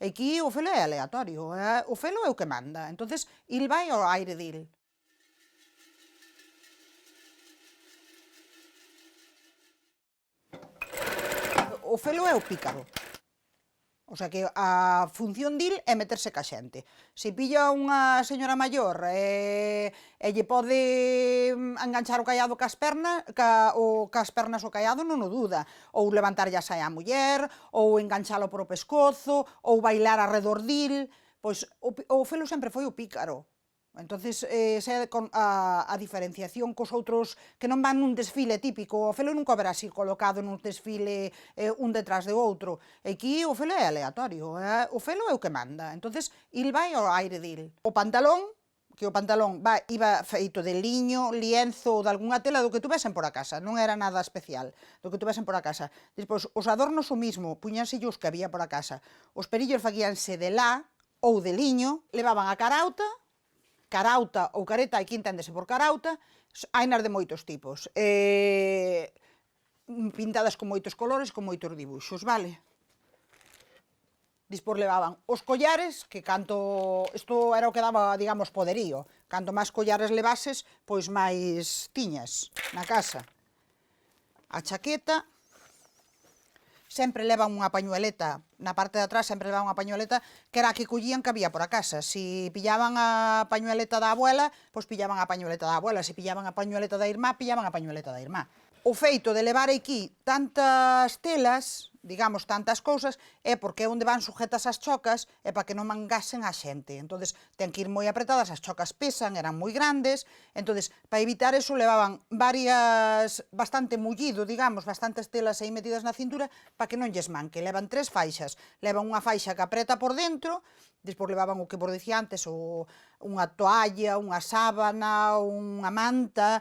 Aquí o felo é aleatorio, o felo é o que manda, entonces il vai ao aire dil. O felo é o pícaro. O sea que a función dil é meterse ca xente. Se pilla unha señora maior e lle pode enganchar o caiado cas pernas o caiado non o duda. Ou levantarlle a saia á muller, ou enganchalo por o pescozo, ou bailar arredor dil. Pois o felo sempre foi o pícaro. Entonces, esa é a diferenciación cos outros que non van nun desfile típico. O felo nunca verá así colocado nun desfile un detrás do outro. Aquí o felo é aleatorio, o felo é o que manda. Entonces, il vai ao aire dil. O pantalón iba feito de liño, lienzo ou de algunha tela do que tuvesen por a casa, non era nada especial, do que tuvesen por a casa. Despois, os adornos o mismo, puñanse os que había por a casa. Os perillos faguíanse de lá ou de liño, levaban a carauta ou careta, aquí enténdese por carauta, hainas de moitos tipos, pintadas con moitos colores, con moitos dibuixos, vale? Despois levaban os collares, que isto era o que daba, digamos, poderío, canto máis collares levases, pois máis tiñas na casa. A chaqueta, sempre levan unha pañueleta, na parte de atrás sempre levan unha pañueleta que era a que collían que había por a casa. Si pillaban a pañueleta da abuela, pois pillaban a pañueleta da abuela. Si pillaban a pañueleta da irmá, pillaban a pañueleta da irmá. O feito de levar aquí tantas telas, digamos, tantas cousas, é porque é onde van sujetas as chocas e para que non mangasen a xente. Entonces, ten que ir moi apretadas, as chocas pesan, eran moi grandes, entonces, para evitar eso, levaban bastante mullido, digamos, bastantes telas aí metidas na cintura, para que non lles manque. Levan 3 faixas. Levan unha faixa que apreta por dentro, despois levaban o que vos dicía antes, unha toalla, unha sábana, unha manta,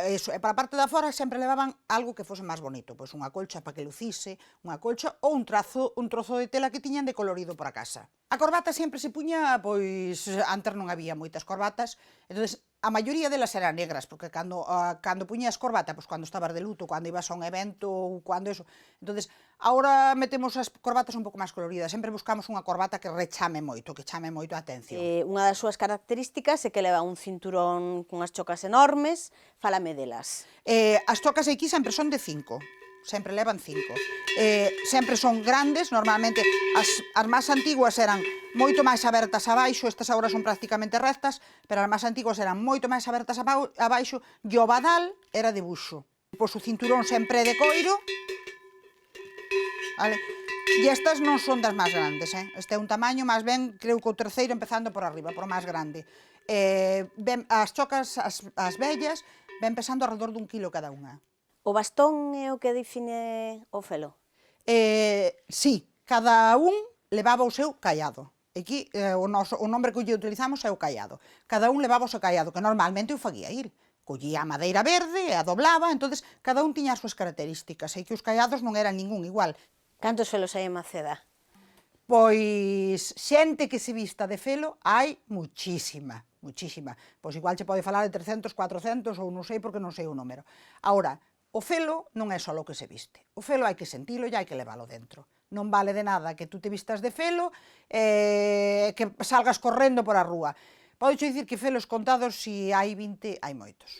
e para a parte da fora sempre levaban algo que fose máis bonito, pois unha colcha para que lucise, unha colcha ou un trozo de tela que tiñan de colorido por a casa. A corbata sempre se puña, pois antes non había moitas corbatas, entonces a maioría delas eran negras, porque cando puñas corbata, pois cando estabas de luto, cando ibas a un evento ou cando eso. Entonces, agora metemos as corbatas un pouco máis coloridas, sempre buscamos unha corbata que rechame moito, que chame moito a atención. Unha das súas características é que leva un cinturón cunhas chocas enormes, fálame delas. As chocas aquí sempre son de 5. Sempre levan 5. Sempre son grandes, normalmente as máis antiguas eran moito máis abertas abaixo, estas agora son prácticamente rectas, pero as máis antiguas eran moito máis abertas abaixo, e o badal era de buxo. Pois o cinturón sempre é de coiro, vale? E estas non son das máis grandes, este é un tamaño, máis ben, creo que o terceiro empezando por arriba, por o máis grande. As chocas, as vellas, ven pesando alrededor dun kilo cada unha. O bastón é o que define o felo? Sí, cada un levaba o seu caiado. Aquí o nombre que lle utilizamos é o caiado. Cada un levaba o seu caiado, que normalmente o faguía ir. Collía a madeira verde e a doblaba, entonces cada un tiña as súas características, e que os caiados non eran ningún igual. Cantos felos hai en Maceda? Pois xente que se vista de felo hai muchísima, muchísima. Pois igual che pode falar de 300, 400 ou non sei porque non sei o número. Agora, o felo non é só o que se viste. O felo hai que sentilo e hai que leválo dentro. Non vale de nada que tú te vistas de felo e que salgas correndo por a rúa. Podo dicir que felos contados, se hai 20, hai moitos.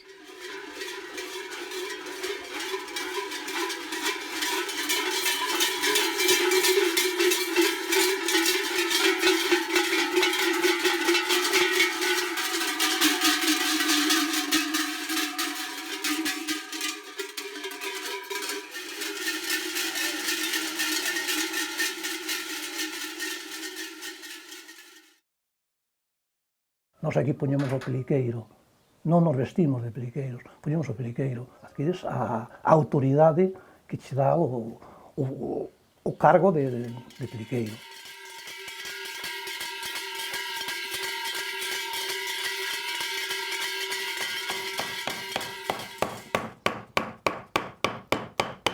Nós aquí poñemos o peliqueiro, non nos vestimos de peliqueiros, poñemos o peliqueiro, adquires a autoridade que che dá o cargo de peliqueiro.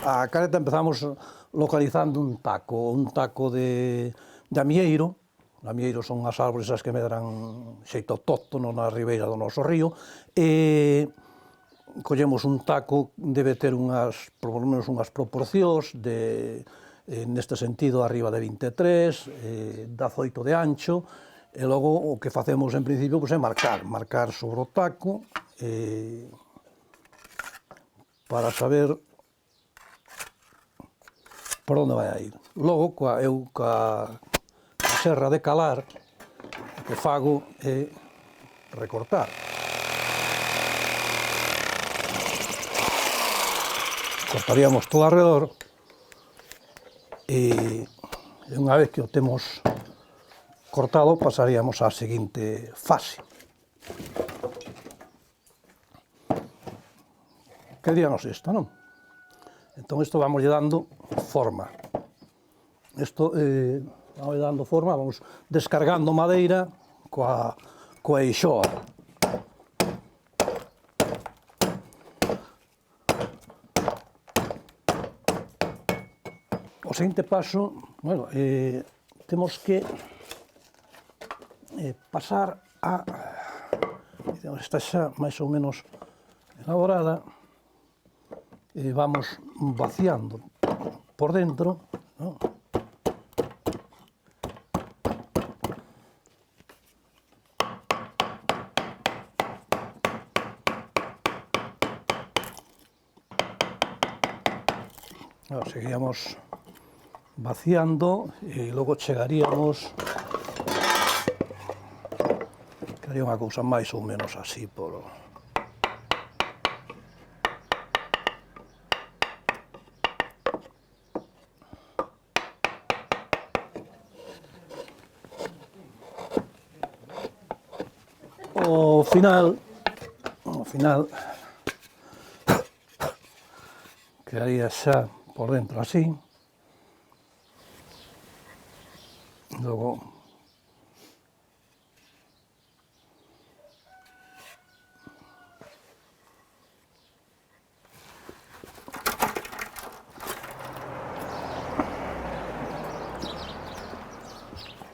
A careta empezamos localizando un taco de amieiro. O amieiro son as árbores as que medran xeito autóctono na ribeira do noso río, e collemos un taco, debe ter por lo menos unhas proporcións de neste sentido arriba de 23, 18 de ancho, e logo o que facemos en principio é marcar sobre o taco, para saber por onde vai a ir. Logo, eu coa serra de calar, o que fago é recortar. Cortaríamos todo alrededor e unha vez que o temos cortado pasaríamos á seguinte fase. Que diríamos isto, non? Entón isto vamos dando forma. Isto vamos dando forma, vamos descargando madeira coa eixoa. O seguinte paso, bueno, temos que pasar a... Esta xa máis ou menos elaborada, e vamos vaciando por dentro, ¿no? Seguíamos vaciando e logo chegaríamos, quedaría unha cousa máis ou menos así por... Ao final quedaría xa por dentro así. Logo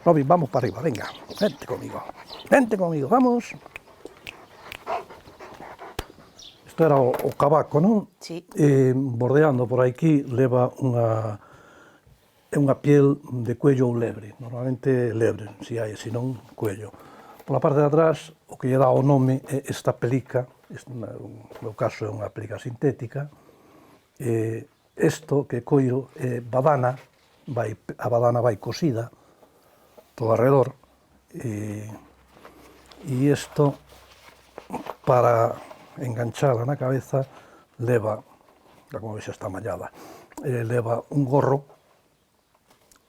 Robin, vamos para arriba, venga, vente conmigo, vamos. Isto era o cabaco, non? Sí. Bordeando por aquí leva unha piel de cuello ou lebre, normalmente lebre, se hai, se non, cuello. Pola parte de atrás, o que lle dá o nome é esta pelica, no meu caso é unha pelica sintética. Isto que coiro é badana, a badana vai cosida todo alrededor, e isto, para enganchala na cabeza, leva, como veis está mallada, leva un gorro,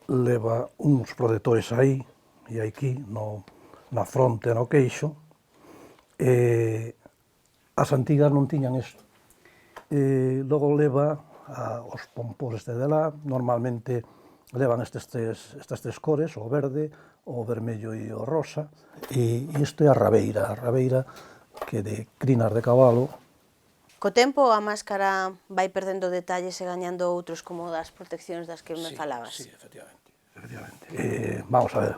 leva uns protectores aí e aquí, na fronte e no queixo. As antigas non tiñan isto. Logo leva os pompós de lá, normalmente levan estas tres cores, o verde, o vermello e o rosa, e isto é a rabeira que de crinas de cabalo. Co tempo a máscara vai perdendo detalles e gañando outros como das proteccións das que me falabas. Sí, efectivamente. Vamos a ver,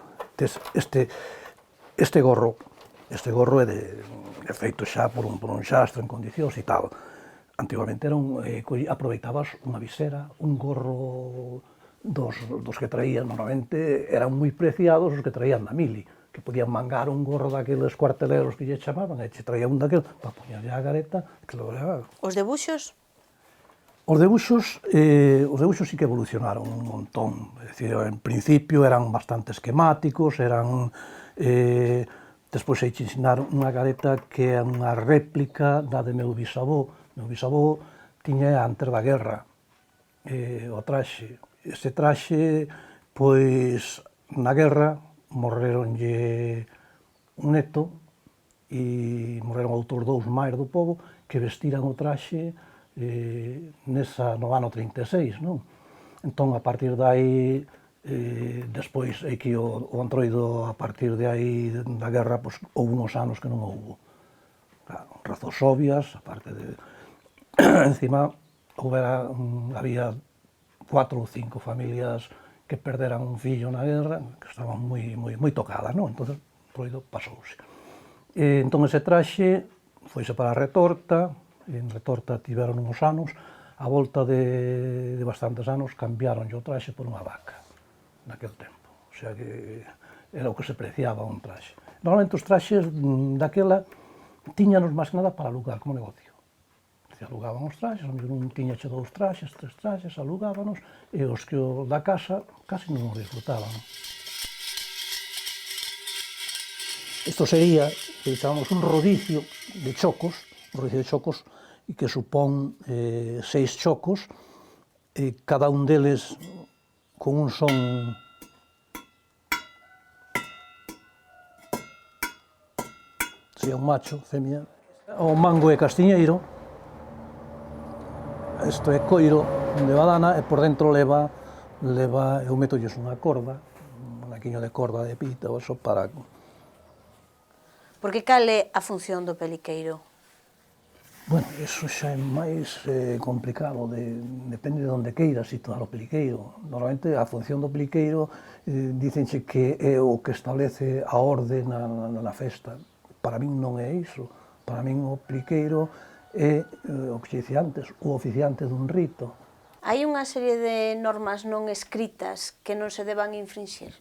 este gorro é feito xa por un xastro en condicións e tal. Antigamente aproveitabas unha visera, un gorro dos que traían, normalmente eran moi preciados os que traían na mili, que podían mangar un gorro daqueles cuarteleros que lle chamaban, e che traía un daqueles para poñerlle a careta, que lo levaba. Os debuxos? Os debuxos sí que evolucionaron un montón, é dicir, en principio eran bastante esquemáticos, despois hai que ensinar unha careta que é unha réplica da de meu bisavó. Meu bisavó tiña antes da guerra o traxe. Ese traxe, pois, na guerra, morreronlle un neto e morreron outros dous máis do pobo que vestiran o traxe no ano 36, non? Entón, a partir de aí, despois, é que o Antroido, a partir de aí, da guerra, pois, houve uns anos que non houve. Claro, razóns obvias, aparte de... Encima, había 4 ou 5 familias que perderan un fillo na guerra, que estaban moi tocadas, non? Entón, o Antroido pasouse. Entón, ese traxe foise para a Retorta, e en Retorta tiveron uns anos, a volta de bastantes anos cambiaron o traxe por unha vaca, naquel tempo. O sea que era o que se preciaba un traxe. Normalmente os traxes daquela tiñanos máis que nada para alugar como negocio. Alugaban os traxes, a mellor un tiñache 2 traxes, 3 traxes, alugábanos, e os que o da casa casi non os disfrutaban. Isto sería, chamamos, un rodicio de chocos, e que supón 6 chocos, e cada un deles con un son sería un macho, femia. O mango é castiñeiro, isto é coiro de badana, e por dentro leva eu metolles unha corda, un anaquiño de corda de pita, ou eso para... Porque cal é a función do peliqueiro? Bueno, eso xa é máis complicado, depende de onde queira situar o peliqueiro. Normalmente a función do peliqueiro dicenche que é o que establece a orde na festa. Para min non é iso. Para min o peliqueiro é o que dicía antes, o oficiante dun rito. Hai unha serie de normas non escritas que non se deban infringir?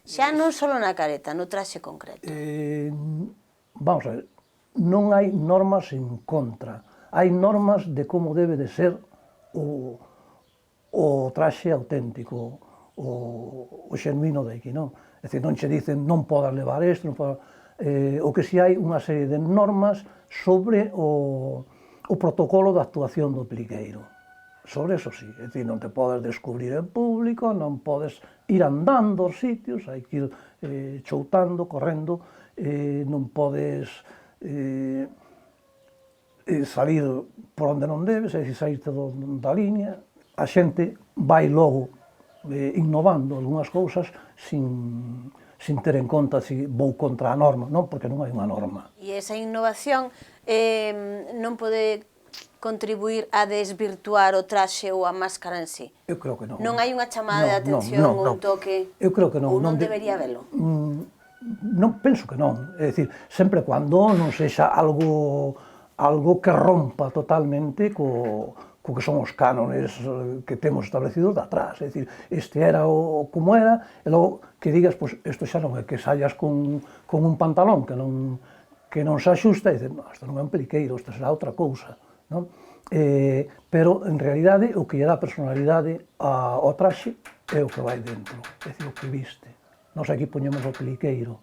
Xa non só na careta, no traxe concreto. Vamos a ver, non hai normas en contra. Hai normas de como debe de ser o traxe auténtico, o xenuíno de aquí, non? É dicir, non che dicen non podas levar isto, non podas... O que si hai unha serie de normas sobre o protocolo de actuación do peliqueiro. Sobre eso sí, é dicir, non te podes descubrir en público, non podes ir andando aos sitios, hai que ir choutando, correndo, non podes salir por onde non debes, é dicir, saírte da línea. A xente vai logo innovando algunhas cousas sin ter en conta se vou contra a norma, non, porque non hai unha norma. E esa innovación non pode contribuir a desvirtuar o traxe ou a máscara en sí? Eu creo que non. Non hai unha chamada de atención ou un toque? Eu creo que non. Ou non debería velo? Non, penso que non. É dicir, sempre cando non sexa algo que rompa totalmente co que son os cánones que temos establecidos de atrás. É dicir, este era o como era, e logo que digas, pois, isto xa non é que sallas con un pantalón que non se axusta, e dices, isto non é un peliqueiro, isto será outra cousa. Non? Pero, en realidade, o que lle dá personalidade ao traxe é o que vai dentro, é dicir, o que viste. Nós aquí poñemos o peliqueiro,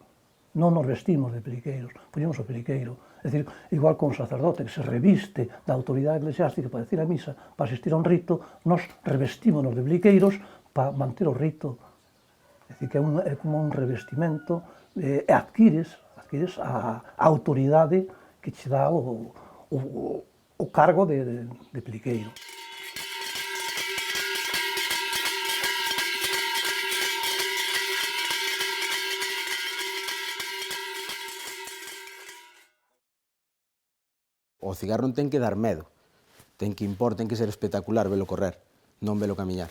non nos vestimos de peliqueiros, poñemos o peliqueiro. É dicir, igual con un sacerdote que se reviste da autoridade eclesiástica para decir a misa, para asistir a un rito, nos revestímonos de peliqueiros para manter o rito. É dicir, que é como un revestimento, e adquires a autoridade que che dá o cargo de peliqueiro. O cigarro non ten que dar medo, ten que impor, ten que ser espectacular velo correr, non velo camiñar.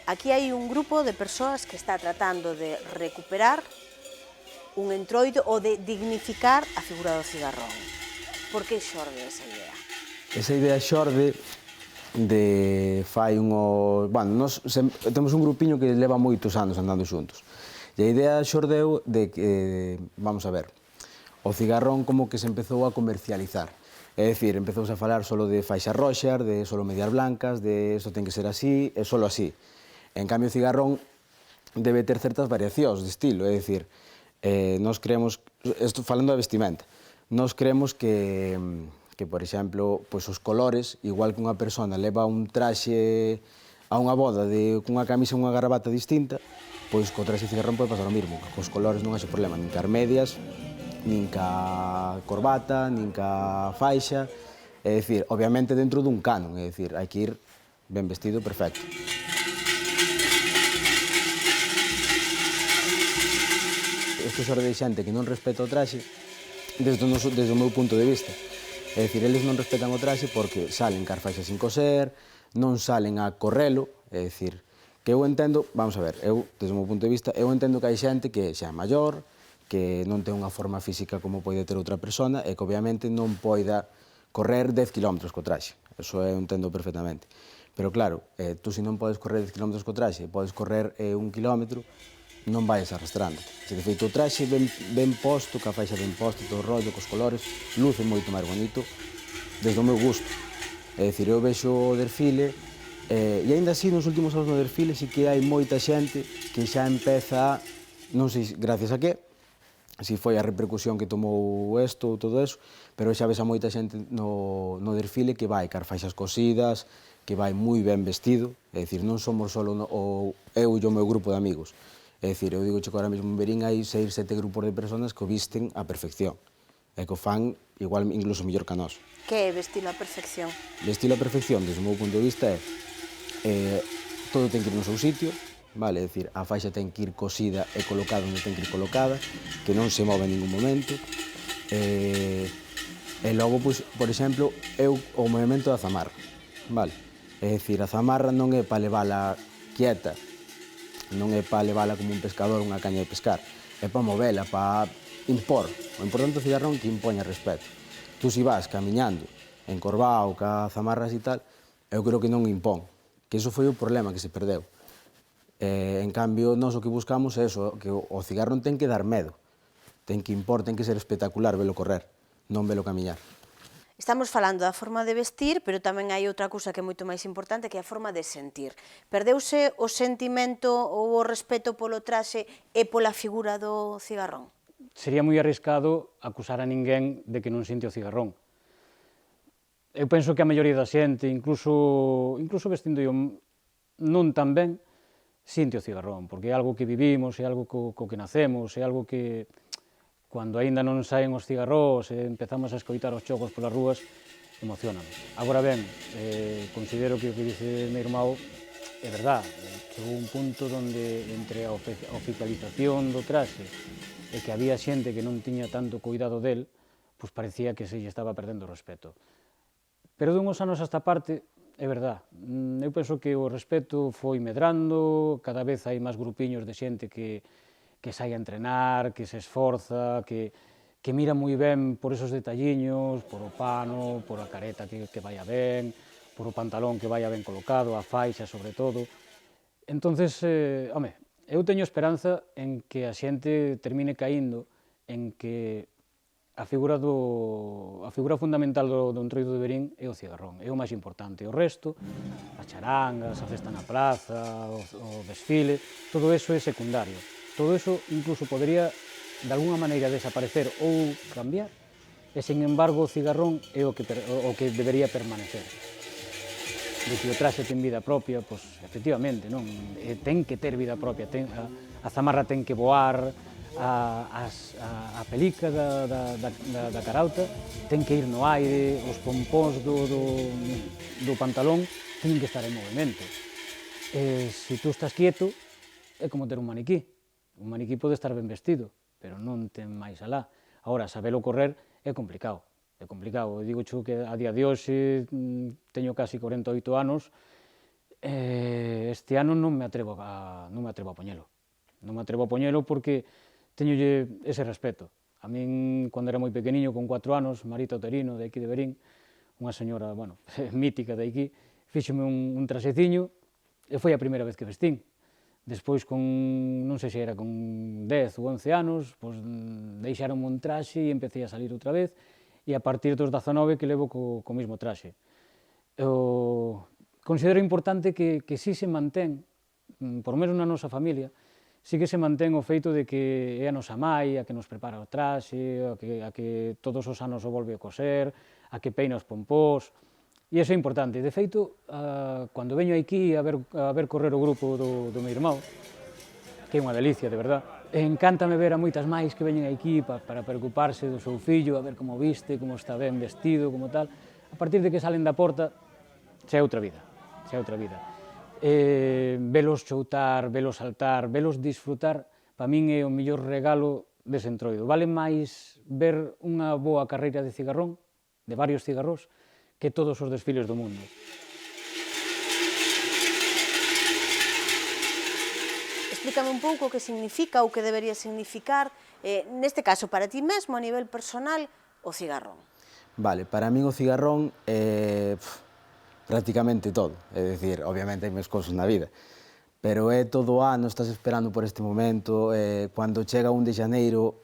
Aquí hai un grupo de persoas que está tratando de recuperar un entroido ou de dignificar a figura do cigarrón. Por que xorde esa idea? Esa idea xorde de fai unhos... Bueno, nos temos un grupiño que leva moitos anos andando xuntos. E a idea xordeu de que, vamos a ver, o cigarrón como que se empezou a comercializar. É dicir, empezouse a falar solo de faixas roxas, de solo medias blancas, de isto ten que ser así, e solo así. En cambio, o cigarrón debe ter certas variacións de estilo, é dicir, nós creemos, falando da vestimenta, nós creemos que por exemplo, pois os colores, igual que unha persona leva un traxe a unha boda cunha camisa e unha gravata distinta, pois co traxe de cigarrón pode pasar o mesmo, cos colores non hai ese problema, nin cas medias, nin ca corbata, nin ca faixa, é dicir, obviamente dentro dun canon, é dicir, hai que ir ben vestido, perfecto. Isto xorde de xente que non respeta o traxe desde o meu punto de vista. É dicir, eles non respetan o traxe porque salen car faixas sin coser, non salen a correlo, é dicir, que eu entendo, vamos a ver, eu, desde o meu punto de vista, eu entendo que hai xente que xa é maior, que non ten unha forma física como pode ter outra persona e que obviamente non poida correr 10 km co traxe. Eso eu entendo perfectamente. Pero claro, tú se non podes correr 10 km co traxe, podes correr 1 km, non vais arrastrando. Se de feito o traxe ben posto, que a faixa ben posto, todo o rollo, cos colores, luce moito máis bonito desde o meu gusto. É dicir, eu vexo o desfile e aínda así nos últimos anos no desfile sí que hai moita xente que xa empeza, non sei gracias a que, si foi a repercusión que tomou isto ou todo eso, pero xa ves a moita xente no desfile que vai car faixas cosidas, que vai moi ben vestido, é dicir, non somos só eu e o meu grupo de amigos. É dicir, eu digo que ahora mesmo en Verín hai 6, 7 grupos de personas que o visten á perfección e que o fan igual incluso mellor que a nós. Que é vestir a perfección? Vestir a perfección, desde o meu punto de vista, é todo ten que ir no seu sitio, vale? É dicir, a faixa ten que ir cosida e colocada onde ten que ir colocada, que non se move en ningún momento. E logo, pois, por exemplo, o movimento da zamarra, vale? É dicir, a zamarra non é para levala quieta, non é para levala como un pescador unha caña de pescar, é para movela, para impor. O importante do cigarrón que impoña respeto. Tú si vas camiñando, encorvado, ca zamarras e tal, eu creo que non impón, que iso foi o problema que se perdeu. En cambio, nós o que buscamos é eso, que o cigarrón ten que dar medo, ten que impor, ten que ser espectacular velo correr, non velo camiñar. Estamos falando da forma de vestir, pero tamén hai outra cousa que é moito máis importante, que é a forma de sentir. Perdeuse o sentimento ou o respeto polo traxe e pola figura do cigarrón? Sería moi arriscado acusar a ninguén de que non sinte o cigarrón. Eu penso que a maioría da xente, incluso vestindo non tan ben, sinte o cigarrón, porque é algo que vivimos, é algo co que nacemos, é algo que, cando aínda non saen os cigarrós e empezamos a escoitar os chocos polas rúas, emocionan. Agora ben, considero que o que dice meu irmão é verdad, chegou un punto onde entre a oficialización do traxe e que había xente que non tiña tanto cuidado del, pois parecía que se lle estaba perdendo o respeto. Pero dunhos anos a esta parte, é verdad, eu penso que o respeto foi medrando, cada vez hai máis grupiños de xente que sai a entrenar, que se esforza, que mira moi ben por esos detalliños, por o pano, por a careta que vaya ben, por o pantalón que vaya ben colocado, a faixa sobre todo. Entonces, home, eu teño esperanza en que a xente termine caíndo en que a figura fundamental do Entroido de Verín é o cigarrón, é o máis importante. O resto, as charangas, a festa na praza, o desfile, todo eso é secundario. Todo eso incluso podría, de alguna maneira, desaparecer ou cambiar, e, sin embargo, o cigarrón é o que debería permanecer. De que o traxe ten vida propia, pois, efectivamente, non? Ten que ter vida propia, a zamarra ten que voar, a pelica da carauta ten que ir no aire, os pompóns do pantalón teñen que estar en movimento. Se tú estás quieto, é como ter un maniquí. Un maniquí pode estar ben vestido, pero non ten máis alá. Agora, sabelo correr é complicado. É complicado. Eu digo que a día de hoxe teño casi 48 anos, este ano non me atrevo a poñelo. Non me atrevo a poñelo porque teñolle ese respeto. A min, cando era moi pequeniño, con 4 anos, Marita Oterino, de aquí de Verín, unha señora, bueno, mítica de aquí, fíxome un traseciño e foi a primeira vez que vestín. Despois, non sei se era con 10 ou 11 anos, pois deixaronme un traxe e empecé a salir outra vez, e a partir dos 19 que levo co mesmo traxe. Considero importante que si se mantén, por menos na nosa familia, sí que se mantén o feito de que é a nosa mai a que nos prepara o traxe, a que todos os anos o volve a coser, a que peina os pompós, e iso é importante. De feito, cando veño aquí a ver correr o grupo do meu irmão, que é unha delicia, de verdad, encántame ver a moitas máis que veñen aquí para preocuparse do seu fillo, a ver como viste, como está ben vestido, como tal. A partir de que salen da porta, xa é outra vida, xa é outra vida. Velos choutar, velos saltar, velos disfrutar, para min é o mellor regalo dese Entroido. Vale máis ver unha boa carreira de cigarrón, de varios cigarrós, que todos os desfiles do mundo. explícame un pouco o que significa ou que debería significar, neste caso, para ti mesmo, a nivel personal, o cigarrón. Vale, para min o cigarrón é prácticamente todo. É dicir, obviamente hai máis cousas na vida, pero é todo o ano, estás esperando por este momento, cando chega 1 de xaneiro,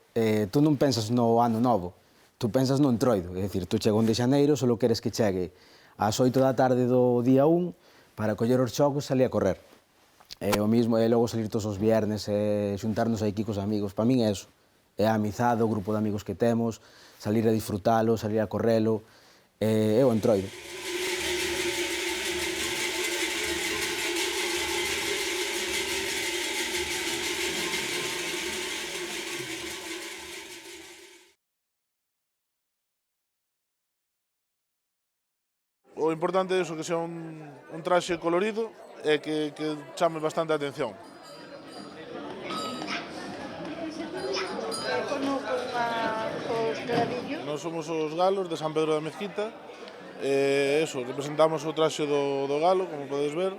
tú non pensas no ano novo, tú pensas no entroido, é dicir, tú chega 1 de xaneiro, só queres que chegue ás 8 da tarde do día 1 para coller os chocos e salir a correr. O mismo é logo salir todos os viernes e xuntarnos aquí cos amigos. Para min é eso, é a amizade, o grupo de amigos que temos, salir a disfrutalo, salir a correlo, é o entroido. O importante é iso, que sea un traxe colorido e que chame bastante a atención. Nós somos os galos de San Pedro da Mezquita e eso, representamos o traxe do galo, como podes ver.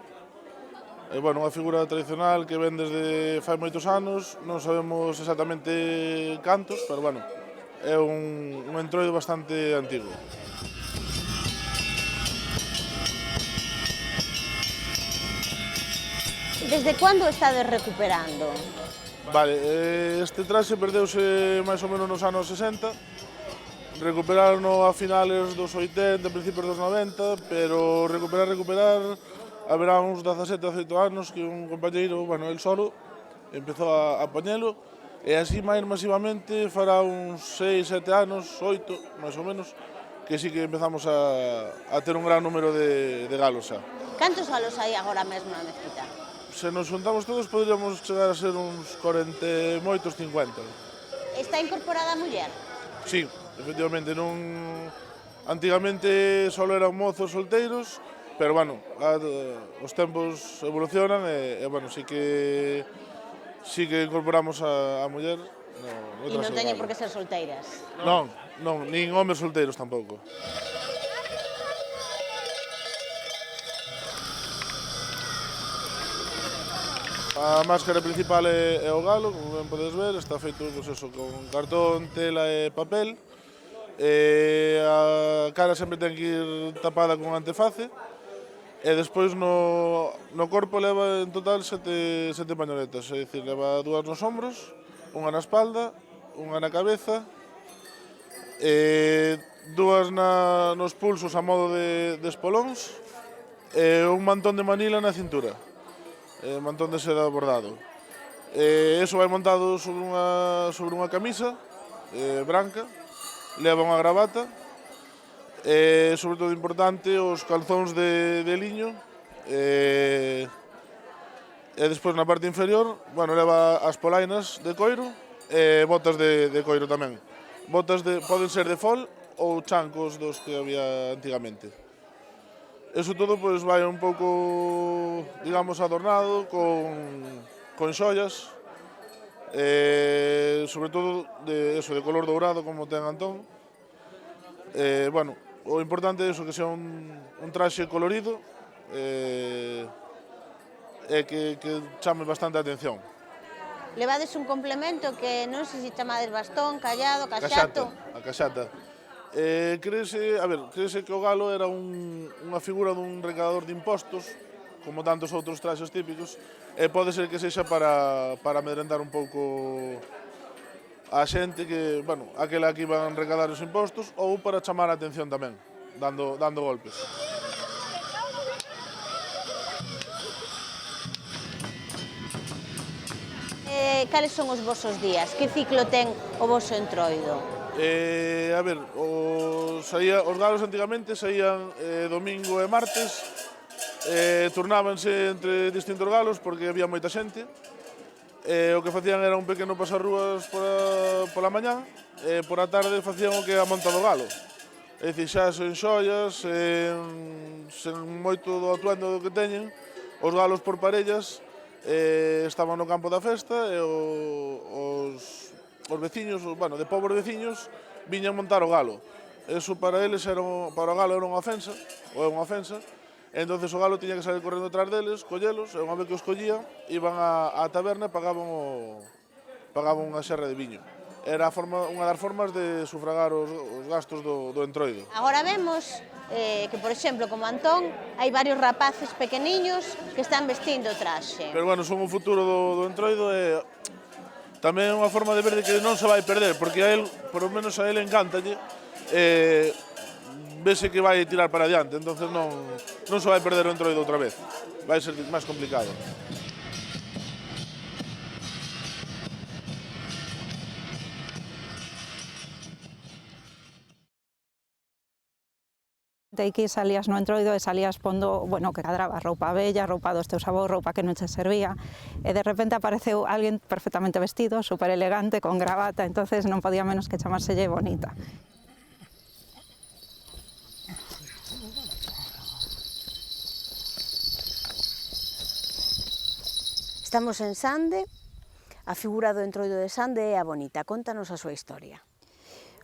É, bueno, unha figura tradicional que ven desde fai moitos anos, non sabemos exactamente cantos, pero bueno, é un entroido bastante antigo. Desde cando estades recuperando? Vale, este traxe perdeuse máis ou menos nos anos 60, recuperaron a finales dos 80, principios dos 90, pero recuperar, haberá uns 17, 18 anos que un compañeiro, bueno, el solo, empezou a poñelo, e así máis masivamente fará uns 6, 7 anos, 8, máis ou menos, que sí que empezamos a ter un gran número de galos xa. Cantos galos hai agora mesmo na mezquita? Se nos juntamos todos, poderíamos chegar a ser uns 40 moitos 50. Está incorporada a muller? Sí, efectivamente, antigamente só eran mozos solteiros, pero, bueno, os tempos evolucionan e bueno, sí que incorporamos a muller. E non teñen por que ser solteiras? Non, nin homes solteiros tampouco. A máscara principal é o galo, como ben podes ver, está feito pues eso, con cartón, tela e papel. A cara sempre ten que ir tapada con anteface. E despois no corpo leva en total 7 pañoletas, é dicir, leva 2 nos ombros, unha na espalda, unha na cabeza, 2 nos pulsos a modo de espolóns e un mantón de manila na cintura. Mantón de seda bordado. Eso vai montado sobre unha camisa branca, leva unha gravata, e, sobre todo importante, os calzóns de liño, e despois na parte inferior, bueno, leva as polainas de coiro e botas de coiro tamén. Botas poden ser de fol ou chancos dos que había antigamente. Eso todo pois vai un pouco, digamos, adornado con xollas, sobre todo de color dourado como ten Antón. Bueno, o importante é iso, que sea un traxe colorido e que chame bastante a atención. Levades un complemento que non sei se chamades bastón, callado, caxato. A caxata. Créese que o galo era unha figura dun recaudador de impostos, como tantos outros traxes típicos, e pode ser que sexa para amedrentar un pouco a xente que, bueno, aquela que iban recaudar os impostos, ou para chamar a atención tamén, dando golpes. Cales son os vosos días? Que ciclo ten o voso entroido? Os galos antigamente saían domingo e martes, turnábanse entre distintos galos porque había moita xente. O que facían era un pequeno pasarrúas pola mañá, e por a tarde facían o que é a monta do galo. É dicir, xa sen xollas, sen moito do atuendo que teñen, os galos por parellas estaban no campo da festa e os veciños, bueno, de pobres veciños, viñan montar o galo. Eso para eles, para o galo era unha ofensa, ou é unha ofensa, Entonces o galo tiña que salir correndo atrás deles, collelos, e unha vez que os collían, iban á taberna e pagaban unha xerra de viño. Era unha das formas de sufragar os gastos do entroido. Agora vemos que, por exemplo, como Antón, hai varios rapaces pequeniños que están vestindo traxe. Pero bueno, son o futuro do entroido e tamén é unha forma de ver que non se vai perder, porque a él, por lo menos a él encantalle, vese que vai tirar para adiante, entonces non se vai perder o entroido outra vez, vai ser máis complicado. Aquí salías no entroido e salías pondo, bueno, que cadraba roupa bella, roupa dos teus avós, roupa que non che servía, e de repente apareceu alguén perfectamente vestido, super elegante, con gravata, entonces non podía menos que chamárselle Bonita. Estamos en Sande, a figura do entroido de Sande é a Bonita. Contanos a súa historia.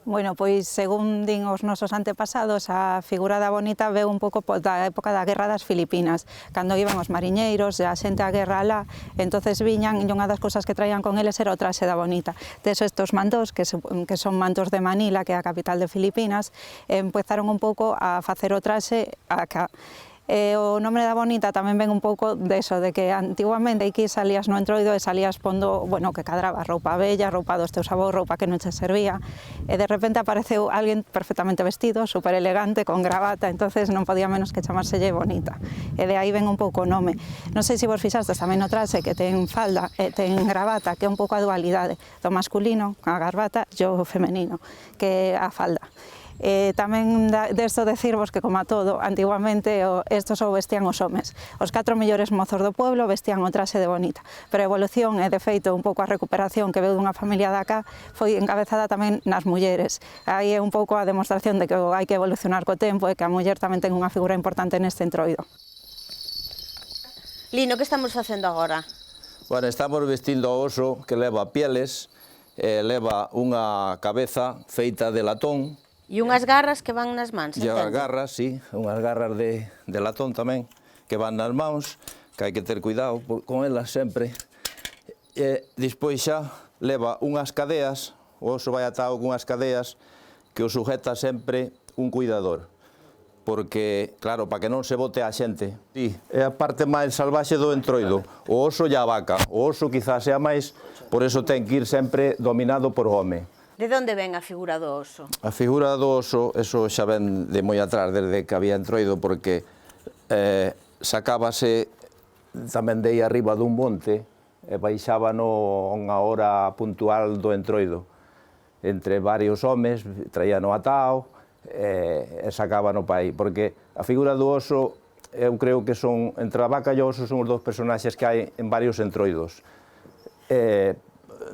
Bueno, pois, según din os nosos antepasados, a figura da Bonita veu un pouco da época da Guerra das Filipinas, cando iban os mariñeiros e a xente á guerra alá, entonces viñan e unha das cousas que traían con eles era o traxe da Bonita. Deso estos mantos, que son mantos de Manila, que é a capital de Filipinas, empezaron un pouco a facer o traxe acá. O nome da Bonita tamén ven un pouco deso, de que antiguamente aquí salías no entroido e salías pondo, bueno, que cadraba roupa bella, roupa dos teus avós, roupa que non che servía, e de repente apareceu alguén perfectamente vestido, super elegante, con gravata, entonces non podía menos que chamárselle Bonita, e de aí ven un pouco o nome. Non sei se vos fixastes tamén no traxe que ten falda e ten gravata, que é un pouco a dualidade do masculino, a gravata, e o femenino, que é a falda. Tamén desto decirvos que, como a todo, antiguamente estos o vestían os homes. Os 4 mellores mozos do pueblo vestían o traxe de Bonita, pero a evolución e, de feito, un pouco a recuperación que veu dunha familia de acá foi encabezada tamén nas mulleres. Aí é un pouco a demostración de que hai que evolucionar co tempo e que a muller tamén ten unha figura importante neste entroido. Lino, que estamos facendo agora? Bueno, estamos vestindo o oso que leva pieles, leva unha cabeza feita de latón. E unhas garras que van nas mans, E as garras, sí, unhas garras de latón tamén, que van nas mãos, que hai que ter cuidado con elas sempre. E despois xa leva unhas cadeas, o oso vai atado con unhas cadeas que o sujeta sempre un cuidador. Porque, claro, para que non se bote a xente. Sí, é a parte máis salvaxe do entroido, o oso e a vaca. O oso quizás sea máis, por eso ten que ir sempre dominado por home. De onde ven a figura do oso? A figura do oso, eso xa ven de moi atrás, desde que había entroido, porque sacábase tamén de aí arriba dun monte e baixábano unha hora puntual do entroido. Entre varios homes, traíano atao e sacábano pa aí, porque a figura do oso, eu creo que son, entre a vaca e o oso, son os dos personaxes que hai en varios entroidos.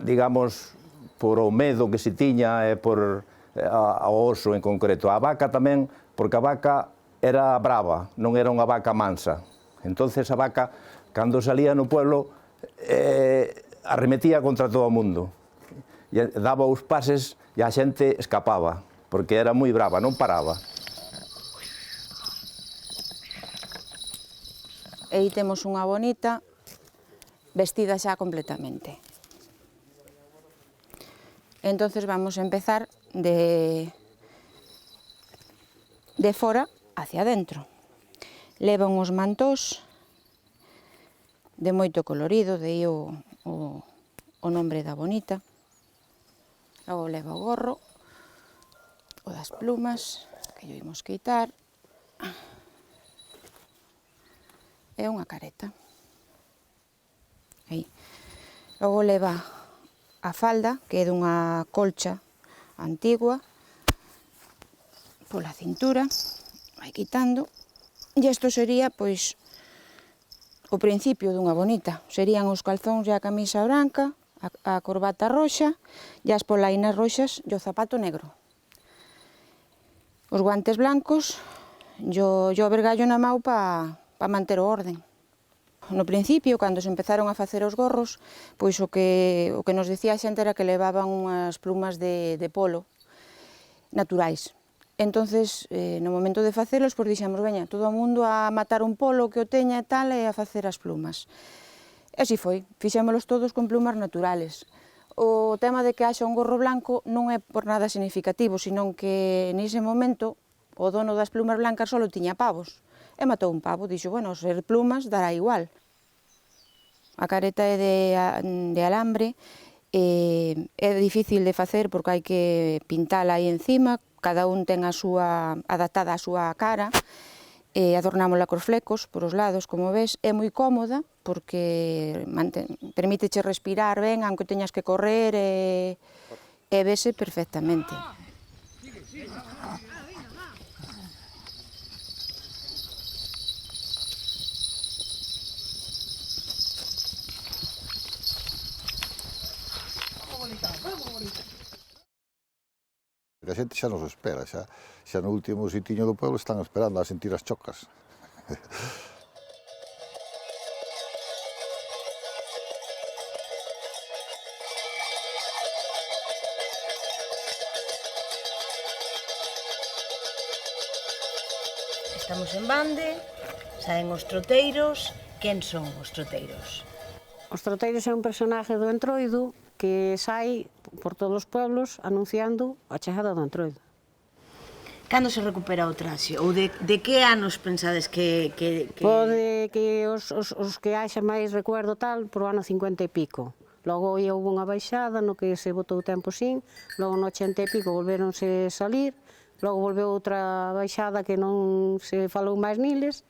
Digamos, por o medo que se tiña e por ao oso en concreto. A vaca tamén, porque a vaca era brava, non era unha vaca mansa. Entonces a vaca, cando salía no pueblo, arremetía contra todo o mundo. E daba os pases e a xente escapaba, porque era moi brava, non paraba. E aí temos unha Bonita vestida xa completamente. Entonces vamos a empezar de fora hacia dentro. Leva uns mantós de moito colorido, de aí o nombre da Bonita. Logo leva o gorro, o das plumas, que lle imos quitar. E unha careta. Aí. Logo leva a falda, que é dunha colcha antigua, pola cintura, vai quitando, e isto sería, pois, o principio dunha Bonita. Serían os calzóns e a camisa branca, a corbata roxa, e as polainas roxas e o zapato negro. Os guantes blancos, e o vergallo na mau para manter o orden. No principio, cando se empezaron a facer os gorros, pois o que nos dicía a xente era que levaban unhas plumas de polo naturais. Entonces, no momento de facelos, pois dixemos, veña, todo o mundo a matar un polo que o teña e tal, e a facer as plumas. E así foi, fixémolos todos con plumas naturales. O tema de que haxa un gorro blanco non é por nada significativo, senón que nese momento o dono das plumas blancas só tiña pavos. E matou un pavo, dixo, bueno, ser plumas dará igual. A careta é de alambre, é difícil de facer porque hai que pintala aí encima, cada un ten a súa adaptada á súa cara, adornámola cos flecos por os lados, como ves, é moi cómoda porque permíteche respirar ben, aunque teñas que correr e vese perfectamente. A xente xa nos espera, xa no último sitiño do pueblo están esperando a sentir as chocas. Estamos en Bande, saen os troteiros. Quen son os troteiros? Os troteiros é un personaje do Entroido que sai por todos os pueblos anunciando a chegada do Entroido. Cando se recupera o traxe? Ou de que anos pensades que... Pode que os que haxa máis recuerdo tal, por o ano 50 e pico. Logo houve unha baixada no que se botou o tempo sin, logo no 80 e pico volveronse salir, logo volveu outra baixada que non se falou máis niles,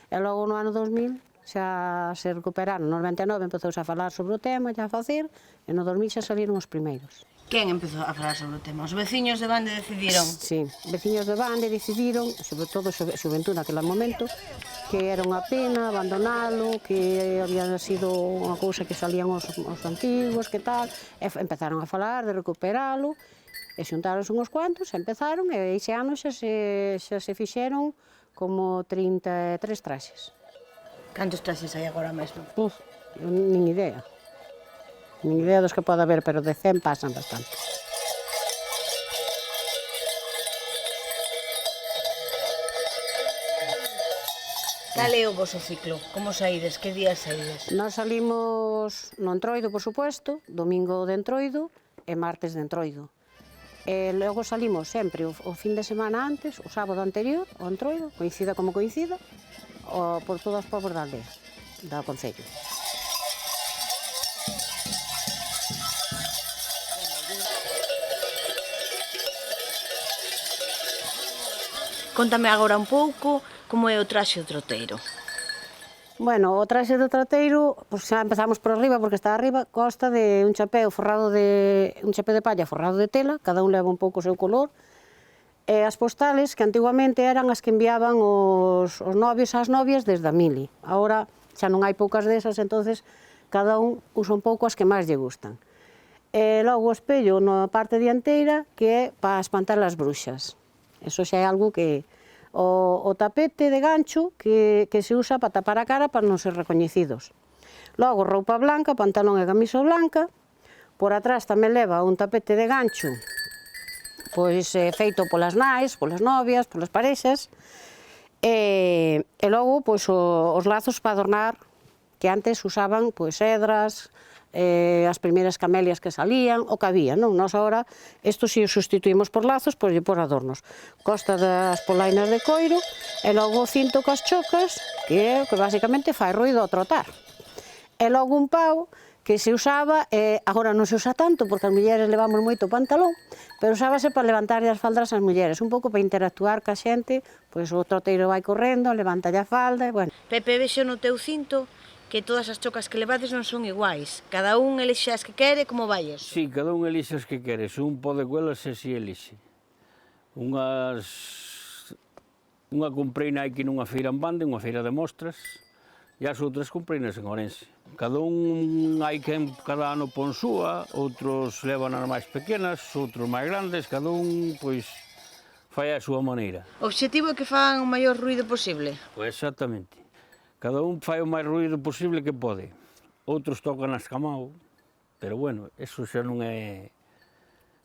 e logo no ano 2000 xa se recuperaron. No 99 empezouse a falar sobre o tema, xa a facer, e no 2000 xa saliron os primeiros. Quen empezou a falar sobre o tema? Os veciños de Bande decidiron? Sí, veciños de Bande decidiron, sobre todo a xuventude naquele momento, que era unha pena abandonalo, que había sido unha cousa que salían os antigos, que tal, e empezaron a falar de recuperalo, e xuntaronse uns cuantos, empezaron, e ese ano xa se fixeron como 33 traxes. Cantos traxes hai agora mesmo? Nin idea. Nin idea dos que pode haber, pero de 100 pasan bastante. Cal é o vosso ciclo? Como saídes? Que días saídes? Nós salimos no Entroido, por suposto, domingo de Entroido e martes de Entroido. E logo salimos sempre o fin de semana antes, o sábado anterior, ao Entroido, coincida como coincida, por todos os povos da aldea, do concello. Contame agora un pouco como é o traxe do troteiro. Bueno, o traxe do troteiro, pois xa empezamos por arriba, porque está arriba, consta de un chapéu de palla forrado de tela, cada un leva un pouco o seu color, e as postales que antigamente eran as que enviaban os novios ás novias desde a mili. Agora xa non hai poucas desas, entonces cada un usa un pouco as que máis lle gustan. E logo o espello na parte dianteira que é para espantar as bruxas. Eso xa é algo que... O tapete de gancho que se usa para tapar a cara para non ser recoñecidos. Logo roupa blanca, pantalón e camisa blanca. Por atrás tamén leva un tapete de gancho pois feito polas nais, polas novias, polas parexas. E logo pois os lazos para adornar, que antes usaban pois cedras, as primeiras camelias que salían, o que había, non? Nós agora, isto si o sustituímos por lazos, pois por adornos. Costa das polainas de coiro, e logo o cinto cas chocas, que basicamente fai ruido ao trotar. E logo un pau, que se usaba, agora non se usa tanto, porque as mulleres levamos moito pantalón, pero usábase para levantar as faldas ás mulleres, un pouco para interactuar ca xente, pois o troteiro vai correndo, levanta a falda, e bueno. Pepe, vexo no teu cinto que todas as chocas que levades non son iguais. Cada un elixe as que quere, como vai eso? Sí, cada un elixe as que quere. Un pode cuelas e si elixe. Unha compreina aquí nunha feira en Bande, unha feira de mostras, e as outras compreinas en Ourense. Cada un hai quen cada ano pon súa, outros levan as máis pequenas, outros máis grandes, cada un pois fai a súa maneira. O obxectivo é que fagan o maior ruido posible? Pois exactamente. Cada un fai o máis ruido posible que pode. Outros tocan a escamao, pero bueno, eso xa non é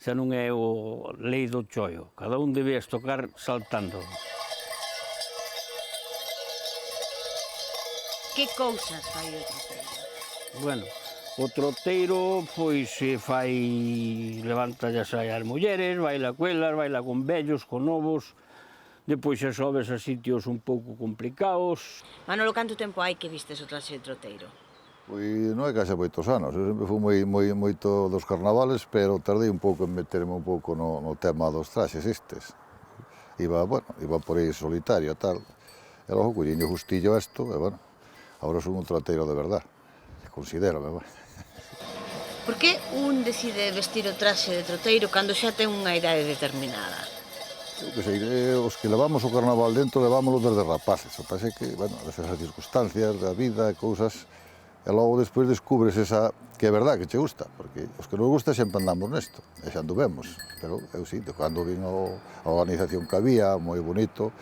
xa non é o lei do chollo. Cada un debía tocar saltando. Que cousas fai o troteiro? Bueno, o troteiro, pois, levanta a saia as mulleres, baila cuelas, baila con vellos, con novos, depois xa sobes a sitios un pouco complicados. Manolo, canto tempo hai que vistes o traxe de troteiro? Pois non é que haxa moitos anos, eu sempre fui moito dos carnavales, pero tardei un pouco en meterme un pouco no tema dos traxes estes. Iba por aí solitario e tal, e logo collín o gustillo a isto, e bueno, agora son un troteiro de verdad, considérame. Por que un decide vestir o traxe de troteiro cando xa ten unha idade determinada? Eu que sei, os que levamos o carnaval dentro levámoslo desde rapaces, o pase que, bueno, desde as circunstancias da vida, cousas, e logo despois descubres esa que é verdad, que che gusta, porque os que nos gusta sempre andamos nesto, e xa anduvemos, pero eu sí, cando vin a organización que había, moi bonito,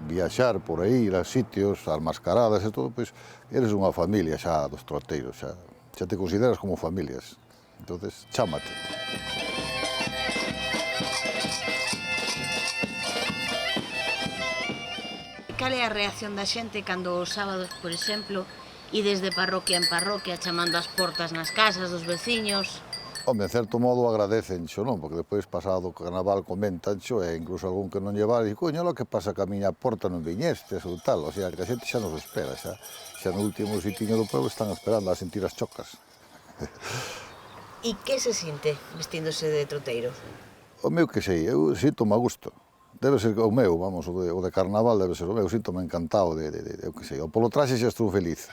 viaxar por aí, ir a sitios, as mascaradas e todo, pois eres unha familia xa dos troteiros, xa te consideras como familias, entonces chámate. Cal é a reacción da xente cando os sábados, por exemplo, ides de parroquia en parroquia chamando as portas nas casas dos veciños? Home, en certo modo agradecenxo, non? Porque depois pasado o carnaval comentanxo e incluso algún que non llevara e coño, lo que pasa que a miña porta non viñestes ou tal, o sea, que a xente xa nos espera, xa no último sitiño do pueblo están esperando a sentir as chocas. E que se sinte vestíndose de troteiro? O meu que sei, eu sinto-me a gusto. Debe ser o meu, vamos, o de carnaval debe ser o meu, sinto-me encantado eu que sei, o polo traxe xa estou feliz.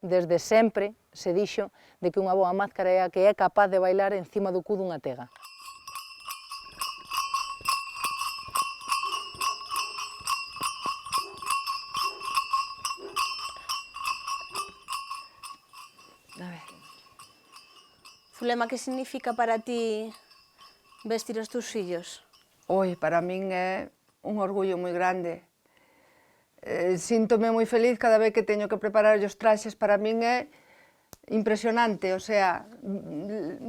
Desde sempre se dixo de que unha boa máscara é a que é capaz de bailar encima do cu dunha tega. Zulema, que significa para ti vestir os teus fillos? Oi, para min é un orgullo moi grande. Síntome moi feliz cada vez que teño que preparar os traxes, para min é impresionante, o sea,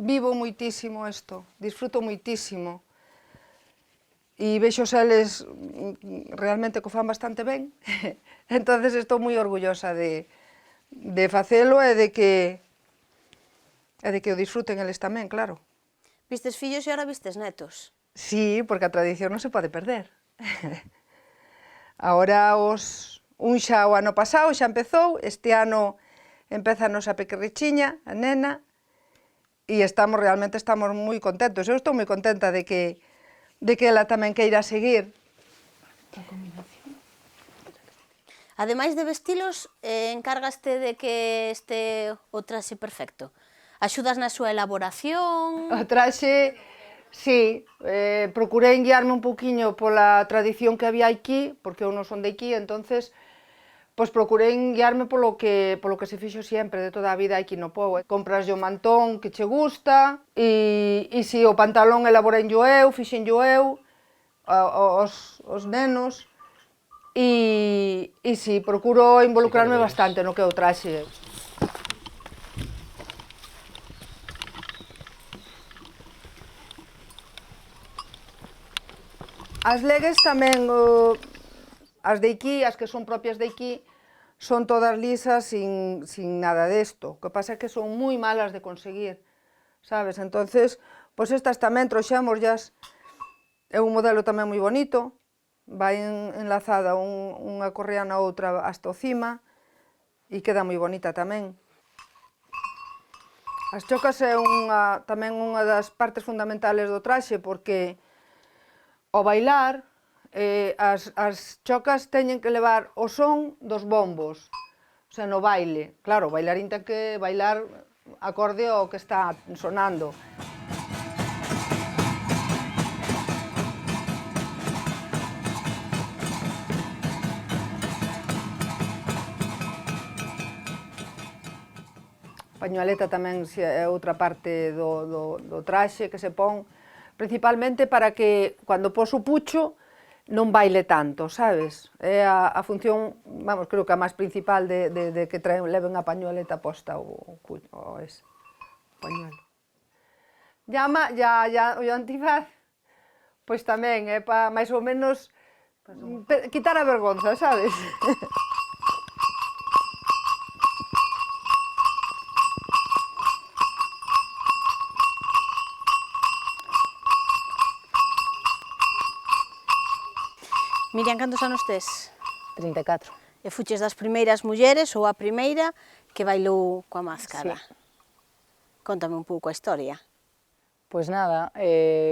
vivo moitísimo isto, disfruto moitísimo. E vexo eles realmente que o fan bastante ben, entonces estou moi orgullosa de facelo e de que o disfruten eles tamén, claro. Vistes fillos e ahora vistes netos? Sí, porque a tradición non se pode perder. Ahora un xa o ano pasado xa empezou, este ano empézanos a pequerrichiña, a nena, e realmente estamos moi contentos. Eu estou moi contenta de que ela tamén queira seguir. Ademais de vestilos, encárgaste de que este o traxe perfecto? Axudas na súa elaboración? O traxe, sí, procurei guiarme un poquinho pola tradición que había aquí, porque eu non son de aquí, entonces pois procurei guiarme polo que se fixo sempre, de toda a vida aquí no pobo. Compras o mantón que che gusta, e si o pantalón elaborei eu, fixen eu, os nenos, e si, procuro involucrarme bastante no que é o traxe. As legues tamén, as de aquí, as que son propias de aquí, son todas lisas sin nada desto. O que pasa é que son moi malas de conseguir, sabes? Entonces, pois estas tamén trouxémosllas, é un modelo tamén moi bonito, vai enlazada unha correa na outra hasta o cima, e queda moi bonita tamén. As chocas é tamén unha das partes fundamentales do traxe, porque ao bailar, as chocas teñen que levar o son dos bombos, o sea, no baile. Claro, o bailarín ten que bailar acorde ao que está sonando. A pañueleta tamén é outra parte do traxe que se pon principalmente para que, cando pos o pucho, non baile tanto, sabes? É a función, vamos, creo que a máis principal de que leven a pañoleta posta o pañuelo. O antifaz, pois tamén é para máis ou menos quitar a vergonza, sabes? Miriam, cantos anos tes? 34. E fuches das primeiras mulleres ou a primeira que bailou coa máscara? Sí. Contame un pouco a historia. Pois nada,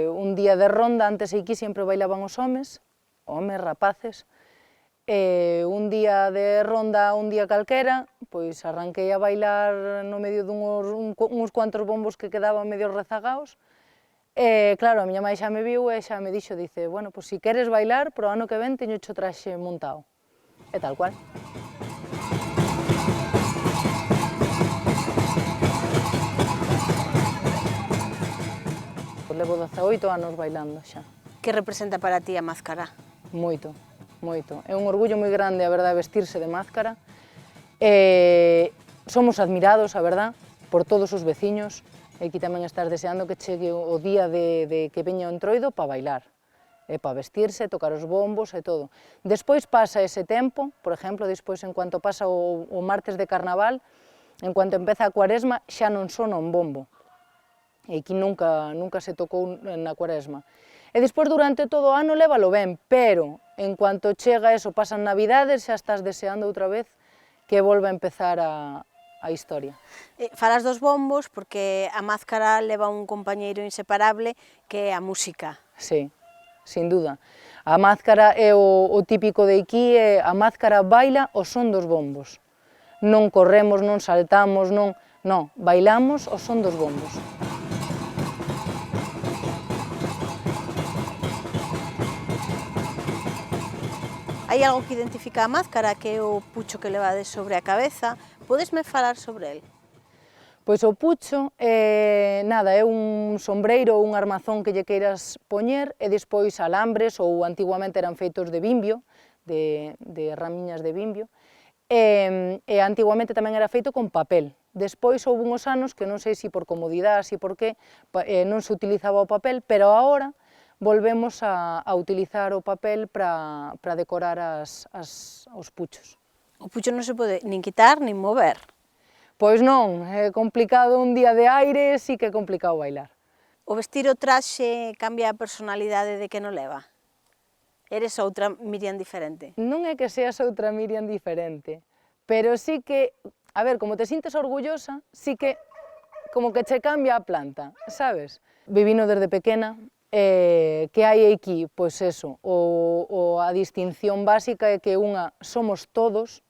un día de ronda, antes aquí sempre bailaban os homes, rapaces, un día de ronda, un día calquera, pois arranquei a bailar no medio uns cuantos bombos que quedaban medio rezagados. Claro, a miña mãe xa me viu e xa me dixo, dice, bueno, pois si queres bailar, pro ano que ven teño o traxe montado. E tal cual. Levo 18 anos bailando xa. Que representa para ti a máscara? Moito, moito. É un orgullo moi grande, a verdade, vestirse de máscara. Somos admirados, a verdade, por todos os veciños. E aquí tamén estás deseando que chegue o día de que veña o entroido para bailar. Para vestirse, tocar os bombos e todo. Despois pasa ese tempo, por exemplo, despois en cuanto pasa o martes de carnaval, en cuanto empeza a cuaresma, xa non sona un bombo. E aquí nunca se tocou na cuaresma. E despois durante todo o ano lévalo ben, pero en cuanto chega eso, pasan navidades, xa estás deseando outra vez que volva a empezar a historia. Falas dos bombos porque a máscara leva un compañeiro inseparable que é a música. Sí, sin duda. A máscara é o típico de aquí, a máscara baila o son dos bombos. Non corremos, non saltamos, non, bailamos o son dos bombos. Hai algo que identifica a máscara, que é o pucho que levades sobre a cabeza. Podesme falar sobre el? Pois o pucho é un sombreiro ou un armazón que lle queiras poñer e despois alambres ou antiguamente eran feitos de bimbio, de ramiñas de bimbio, e antiguamente tamén era feito con papel. Despois houve uns anos que non sei se por comodidade, se por qué, non se utilizaba o papel, pero agora volvemos a utilizar o papel para decorar os puchos. O pucho non se pode nin quitar nin mover. Pois non, é complicado un día de aire, sí que é complicado bailar. O vestir o traxe cambia a personalidade de que non leva? Eres outra Miriam diferente? Non é que seas outra Miriam diferente, pero sí que, a ver, como te sintes orgullosa, sí que como que che cambia a planta, sabes? Vivino desde pequena, que hai aquí? Pois eso, a distinción básica é que unha somos todos,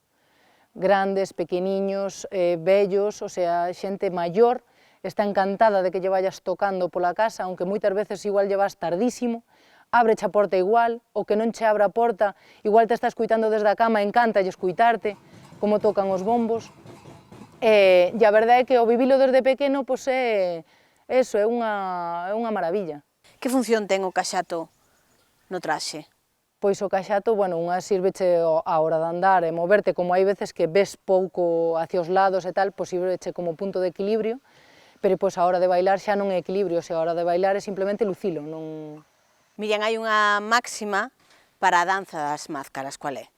grandes, pequeniños, vellos, o sea, xente maior, está encantada de que lle vayas tocando pola casa, aunque moitas veces igual lle vas tardísimo, ábreche a porta igual, o que non che abra a porta, igual te está escuitando desde a cama, encanta lle escuitarte, como tocan os bombos. E a verdade é que o vivilo desde pequeno, pois é unha maravilla. Que función ten o caxato no traxe? Pois o caxato, bueno, unha sirveche a hora de andar e moverte, como hai veces que ves pouco hacia os lados e tal, pois sirveche como punto de equilibrio, pero pois a hora de bailar xa non é equilibrio, a hora de bailar é simplemente lucilo, non... Miriam, hai unha máxima para a danza das máscaras, cual é?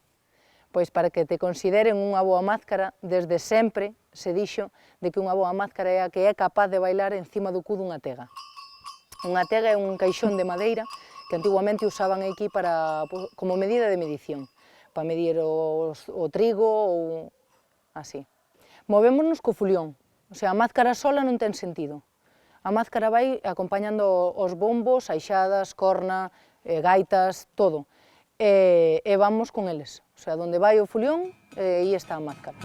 Pois para que te consideren unha boa máscara, desde sempre se dixo de que unha boa máscara é a que é capaz de bailar encima do cu dunha tega. Unha tega é un caixón de madeira que antiguamente usaban aquí como medida de medición, para medir o trigo ou así. Movémonos co fulión, o sea, a máscara sola non ten sentido. A máscara vai acompañando os bombos, aixadas, corna, gaitas, todo. E vamos con eles, o sea, donde vai o fulión, aí está a máscara.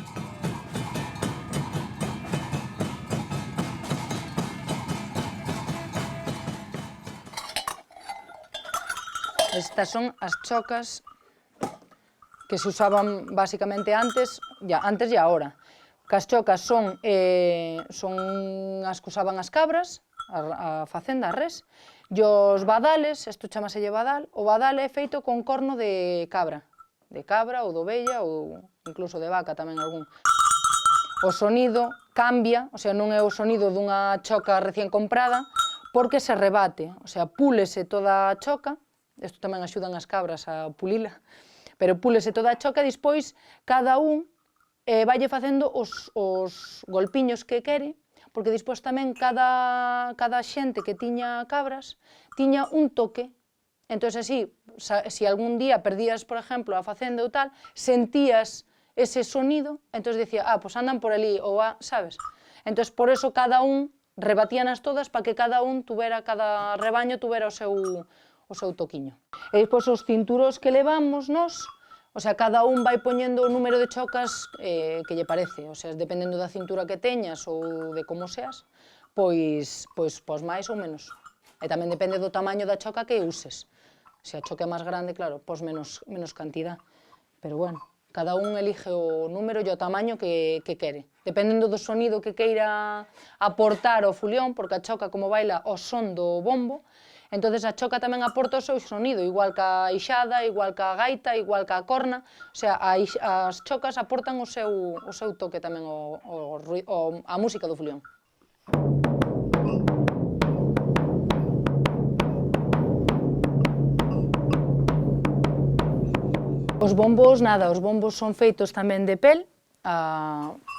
Estas son as chocas que se usaban basicamente antes e agora. As chocas son as que usaban as cabras, a facenda, a res, e os badales, isto chamaselle badal, o badal é feito con corno de cabra ou de ovella ou incluso de vaca tamén algún. O sonido cambia, o sea, non é o sonido dunha choca recién comprada, porque se rebate, o sea, púlese toda a choca, isto tamén axudan as cabras a pulila, pero púlese toda a choca e despois cada un valle facendo os golpiños que quere, porque despois tamén cada xente que tiña cabras tiña un toque. Entón, así, se algún día perdías, por exemplo, a facenda ou tal, sentías ese sonido, entón dicía, pois andan por ali, ou sabes? Entón, por eso cada un rebatíanas todas para que cada rebaño tuvera o seu toquiño. E despois os cinturos que levamos nós, o sea, cada un vai poñendo o número de chocas que lle parece, o sea, dependendo da cintura que teñas ou de como seas, pois máis ou menos. E tamén depende do tamaño da choca que uses. Se a choca é máis grande, claro, pois menos cantidad. Pero bueno, cada un elige o número e o tamaño que quere. Dependendo do sonido que queira aportar o fulión, porque a choca como baila o son do bombo, entón a choca tamén aporta o seu sonido, igual que a ixada, igual que a gaita, igual que a corna, o sea, as chocas aportan o seu toque tamén a música do fulión. Os bombos, nada, os bombos son feitos tamén de pel,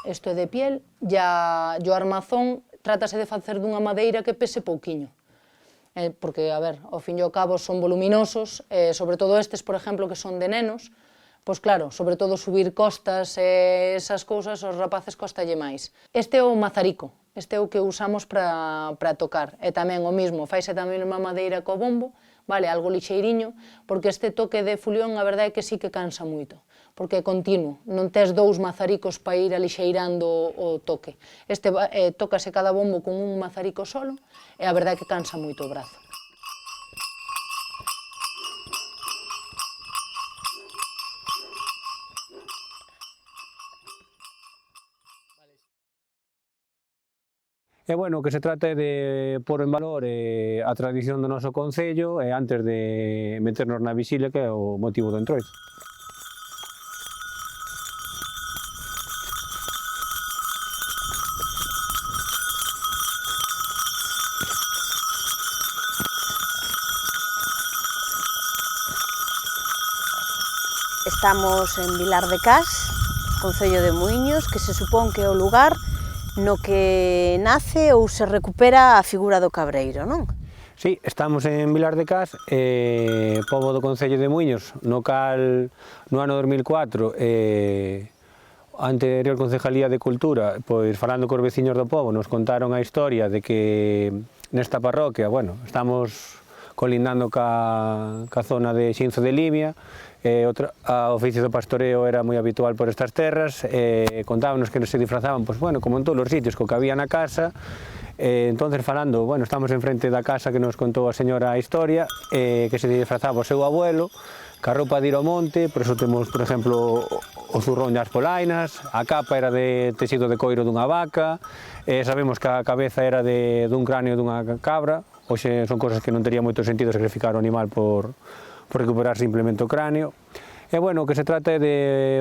isto é de piel, e o armazón trátase de facer dunha madeira que pese pouquiño. Porque, a ver, ao fin e ao cabo son voluminosos, sobre todo estes, por exemplo, que son de nenos, pois claro, sobre todo subir costas e esas cousas, os rapaces costalle máis. Este é o mazarico, este é o que usamos para tocar, e tamén o mismo, faise tamén unha madeira co bombo, vale, algo lixeiriño, porque este toque de fulión, a verdade é que sí que cansa moito, porque é continuo, non tes dous mazaricos para ir alixeirando o toque. Este tócase cada bombo con un mazarico solo, e a verdade é que cansa moito o brazo. E, bueno, o que se trata é de pôr en valor a tradición do noso concello e antes de meternos na visilia, que é o motivo do entroido. Estamos en Vilar de Cas, concello de Muíños, que se supón que é o lugar no que nace ou se recupera a figura do cabreiro, non? Sí, estamos en Vilar de Cas, pobo do concello de Muíños, no cal no ano 2004 a anterior Concejalía de Cultura, pois falando cos veciños do pobo, nos contaron a historia de que nesta parroquia, bueno, estamos colindando ca zona de Xinzo de Limia, o oficio do pastoreo era moi habitual por estas terras, contábanos que se disfrazaban, pues, bueno, como en todos os sitios, co que había na casa, entonces falando, bueno, estamos enfrente da casa que nos contou a señora a historia, que se disfrazaba o seu abuelo, ca roupa de ir ao monte, por eso temos, por exemplo, o zurrón e as polainas, a capa era de tecido de coiro dunha vaca, sabemos que a cabeza era dun cráneo dunha cabra, hoxe son cosas que non tería moito sentido sacrificar o animal por recuperar simplemente o cráneo. E, bueno, o que se trata é de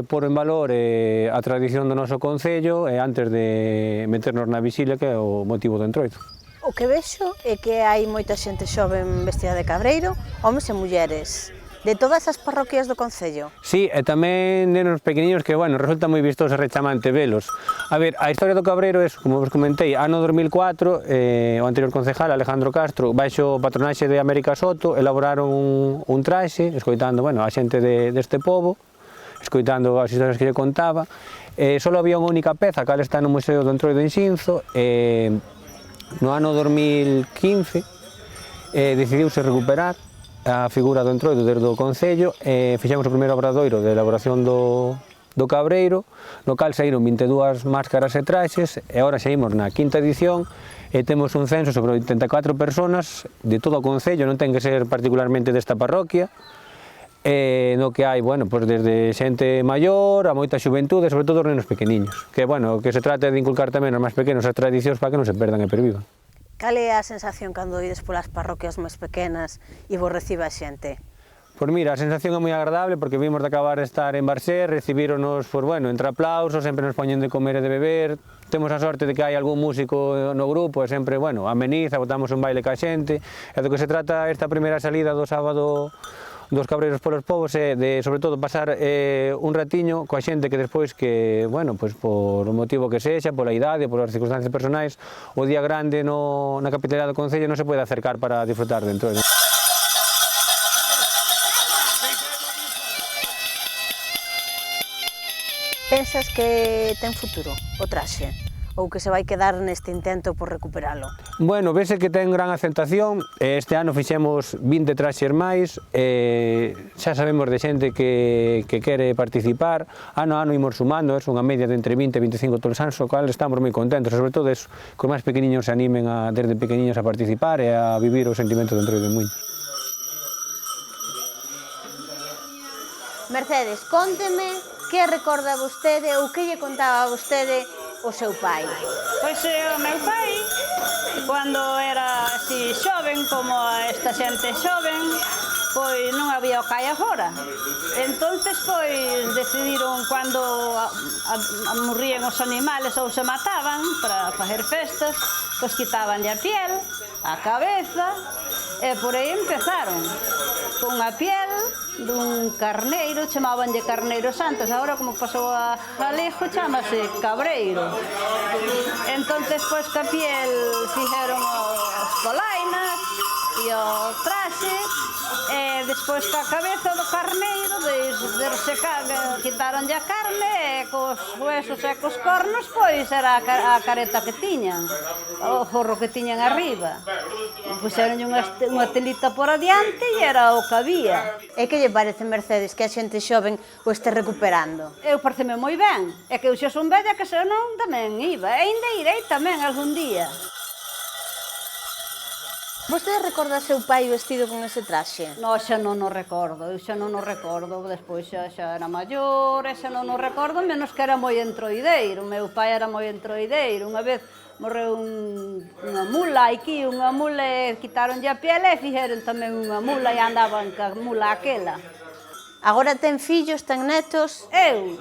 pôr en valor a tradición do noso concello e antes de meternos na visilia, que é o motivo do entroido. O que vexo é que hai moita xente xoven vestida de cabreiro, homes e mulleres, de todas as parroquias do concello. Sí, e tamén nenos pequeniños que, bueno, resulta moi vistoso e rechamante velos. A ver, a historia do cabreiro é, como vos comentei, ano 2004, o anterior concejal, Alejandro Castro, baixo o patronaxe de América Soto, elaboraron un traxe, escoitando, bueno, a xente deste pobo, escoitando as historias que lle contaba. Só había unha única peza, que está no Museo do Entroido en Xinzo, no ano 2015 decidiuse recuperar a figura do entroido desde o concello, fixemos o primeiro obradoiro de elaboración do cabreiro, no cal saíron 22 máscaras e traxes, e agora saímos na quinta edición, e temos un censo sobre 84 personas de todo o concello, non ten que ser particularmente desta parroquia, no que hai, bueno, pues desde xente maior a moita xuventude, sobre todo os nenos pequeniños, que, bueno, que se trata de inculcar tamén aos máis pequenos as tradicións para que non se perdan e pervivan. Cal é a sensación cando ides polas parroquias máis pequenas e vos recibe a xente? Pois mira, a sensación é moi agradable porque vimos de acabar de estar en Barxé, recibíronos, pois bueno, entre aplausos, sempre nos poñen de comer e de beber, temos a sorte de que hai algún músico no grupo e sempre, bueno, ameniza, botamos un baile ca xente, e do que se trata esta primeira salida do sábado dos cabreiros polos povos é de, sobre todo, pasar un ratiño coa xente que despois que, bueno, pois por o motivo que sexa, pola idade, polas circunstancias personais, o día grande na capitalidade do Concello non se pode acercar para disfrutar dentro. Pensas que ten futuro o traxe? Ou que se vai quedar neste intento por recuperalo? Bueno, vese que ten gran aceptación, este ano fixemos 20 traxes máis, xa sabemos de xente que quere participar, ano a ano imos sumando, é unha media de entre 20 e 25 todos os anos, o cual estamos moi contentos, sobre todo que os máis pequeniños se animen desde pequeniños a participar e a vivir o sentimento dentro de Muiños. Mercedes, cónteme que recorda vostede ou que lle contaba a vostede o seu pai? Pois o meu pai, cando era así xoven, como esta xente xoven, pois non había o que hai agora. Entonces, pois, decidiron cando morrían os animales ou se mataban para facer festas, pois quitabanlle a piel, a cabeza, e por aí empezaron. Con a piel dun carneiro, chamabanlle carneiro santos, agora como pasou a galego chamase cabreiro. Entonces, pois, ca piel fixeron as polainas e o traxe, e despois ca cabeza do carneiro, de resecar, quitaronlle a carne, e cos huesos e cos cornos, pois era a careta que tiñan, o forro que tiñan arriba. Puxeronlle unha telita por adiante e era o que había. E que lle parece, Mercedes, que a xente xoven o este recuperando? Eu pareceme moi ben, é que eu xa son bella que senón tamén iba, e ainda irei tamén algún día. Vostede recorda seu pai vestido con ese traxe? No, xa non o recordo, eu xa non o recordo, despois xa era maior, e xa non o recordo, menos que era moi entroideiro, meu pai era moi entroideiro, unha vez morreu unha mula aquí, unha mula, quitaronlle a piel e fixeron tamén unha mula e andaban ca mula aquela. Agora ten fillos, ten netos? Eu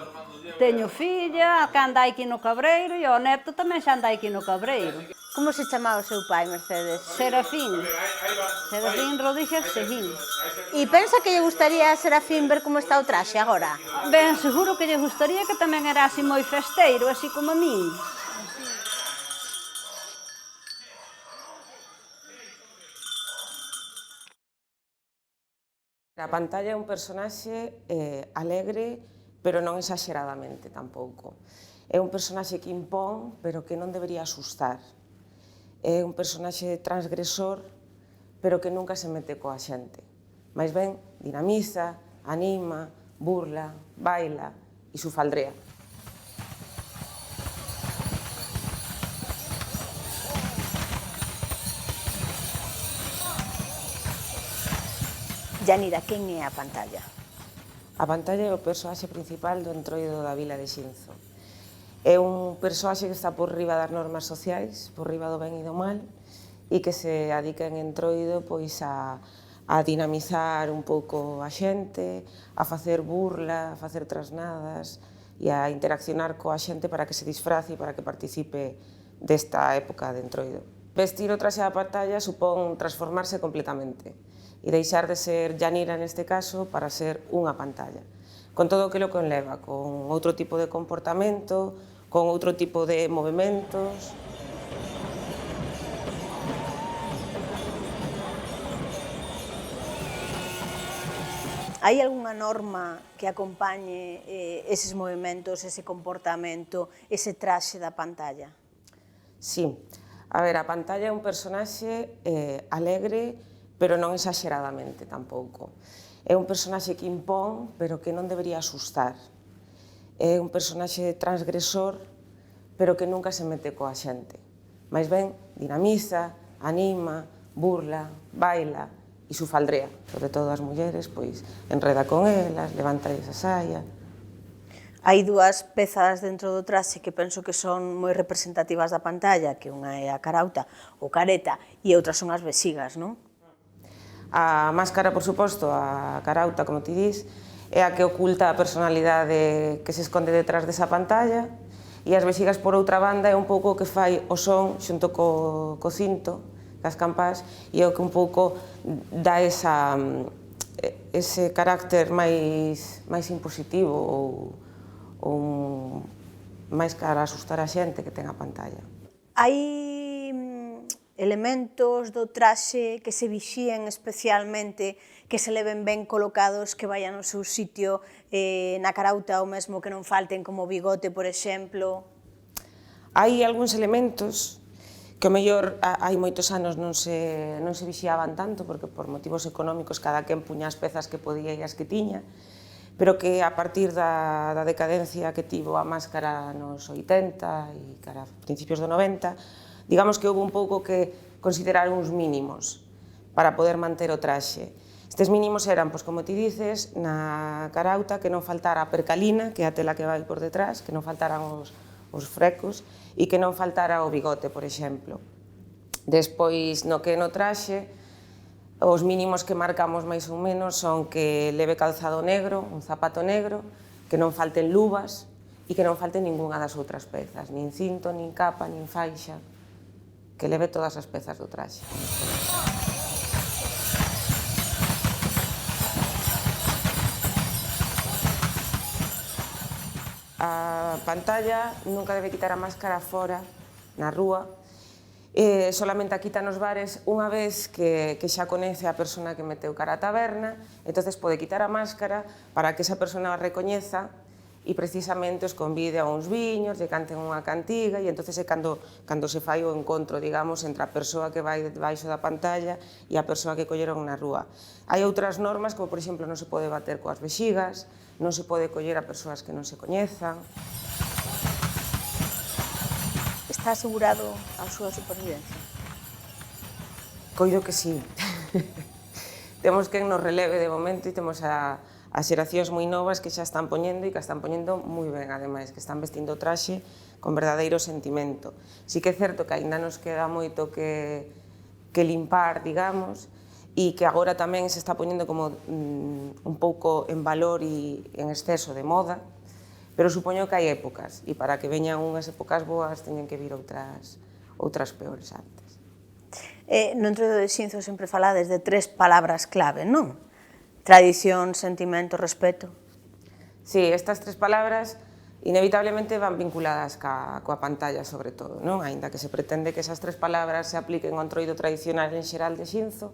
teño filla, que anda aquí no Cabreiro, e o neto tamén xa anda aquí no Cabreiro. Como se chamaba o seu pai, Mercedes? Serafín Rodríguez Seguín. E pensa que lle gustaría a Serafín ver como está o traxe agora? Ben, seguro que lle gustaría que tamén era así moi festeiro, así como a min. A pantalla é un personaxe alegre, pero non exageradamente tampouco. É un personaxe que impón, pero que non debería asustar. É un personaxe transgresor, pero que nunca se mete coa xente. Mais ben, dinamiza, anima, burla, baila e sufaldrea. Yanira, quen é a pantalla? A pantalla é o persoaxe principal do entroido da vila de Xinzo. É un persoaxe que está por riba das normas sociais, por riba do ben e do mal, e que se adica en entroido pois a dinamizar un pouco a xente, a facer burla, a facer trasnadas e a interaccionar coa xente para que se disfrace e para que participe desta época de entroido. Vestir o traxe da pantalla supón transformarse completamente e deixar de ser Yanira neste caso para ser unha pantalla. Con todo o que lo conleva, con outro tipo de comportamento, con outro tipo de movimentos. Hai algunha norma que acompañe eses movimentos, ese comportamento, ese traxe da pantalla? Sí. A ver, a pantalla é un personaxe alegre, pero non exageradamente tampouco. É un personaxe que impón, pero que non debería asustar. É un personaxe transgresor, pero que nunca se mete coa xente. Mais ben, dinamiza, anima, burla, baila e sufaldrea. Sobre todo as mulleres, pois, enreda con elas, levanta esa saia. Hai dúas pezas dentro do traxe que penso que son moi representativas da pantalla, que unha é a carauta ou careta e outras son as vexigas, non? A máscara, por suposto, a carauta, como ti dis, é a que oculta a personalidade que se esconde detrás desa pantalla, e as vexigas, por outra banda, é un pouco o que fai o son xunto co cinto, cas campás, e é o que un pouco dá ese carácter máis impositivo ou máis cara a asustar a xente que ten a pantalla. Hai elementos do traxe que se vixíen especialmente, que se leven ben colocados, que vayan no seu sitio, na carauta o mesmo que non falten, como o bigote, por exemplo? Hai algúns elementos que o mellor hai moitos anos non se vixiaban tanto, porque por motivos económicos cada quen puña as pezas que podía e as que tiña, pero que a partir da decadencia que tivo a máscara nos 80 e cara a principios do 90, digamos que houve un pouco que considerar uns mínimos para poder manter o traxe. Estes mínimos eran, pois, como ti dices, na carauta que non faltara a percalina, que é a tela que vai por detrás, que non faltaran os frecos e que non faltara o bigote, por exemplo. Despois, no que no traxe, os mínimos que marcamos máis ou menos son que leve calzado negro, un zapato negro, que non falten luvas e que non falten ningunha das outras pezas, nin cinto, nin capa, nin faixa, que leve todas as pezas do traxe. A pantalla nunca debe quitar a máscara fora, na rúa, solamente a quita nos bares unha vez que xa coñece a persona que meteu cara á taberna, entonces pode quitar a máscara para que esa persona a recoñeza e precisamente os convide a uns viños, lle canten unha cantiga e entonces é cando se fai o encontro, digamos, entre a persoa que vai debaixo da pantalla e a persoa que colleron na rúa. Hai outras normas, como por exemplo non se pode bater coas vexigas, non se pode coller a persoas que non se coñezan. Está asegurado a súa supervivencia? Coido que sí. Temos quen nos releve de momento e temos as xeracións moi novas que xa están poñendo e que están poñendo moi ben, ademais, que están vestindo o traxe con verdadeiro sentimento. Sí que é certo que aínda nos queda moito que limpar, digamos, e que agora tamén se está poñendo como un pouco en valor e en exceso de moda, pero supoño que hai épocas, e para que veñan unhas épocas boas teñen que vir outras peores antes. No Entroido de Xinzo sempre falades de 3 palabras clave, non? Tradición, sentimento, respeto. Sí, estas 3 palabras inevitablemente van vinculadas coa pantalla, sobre todo, non? Aínda que se pretende que esas 3 palabras se apliquen ao entroido tradicional en xeral de Xinzo.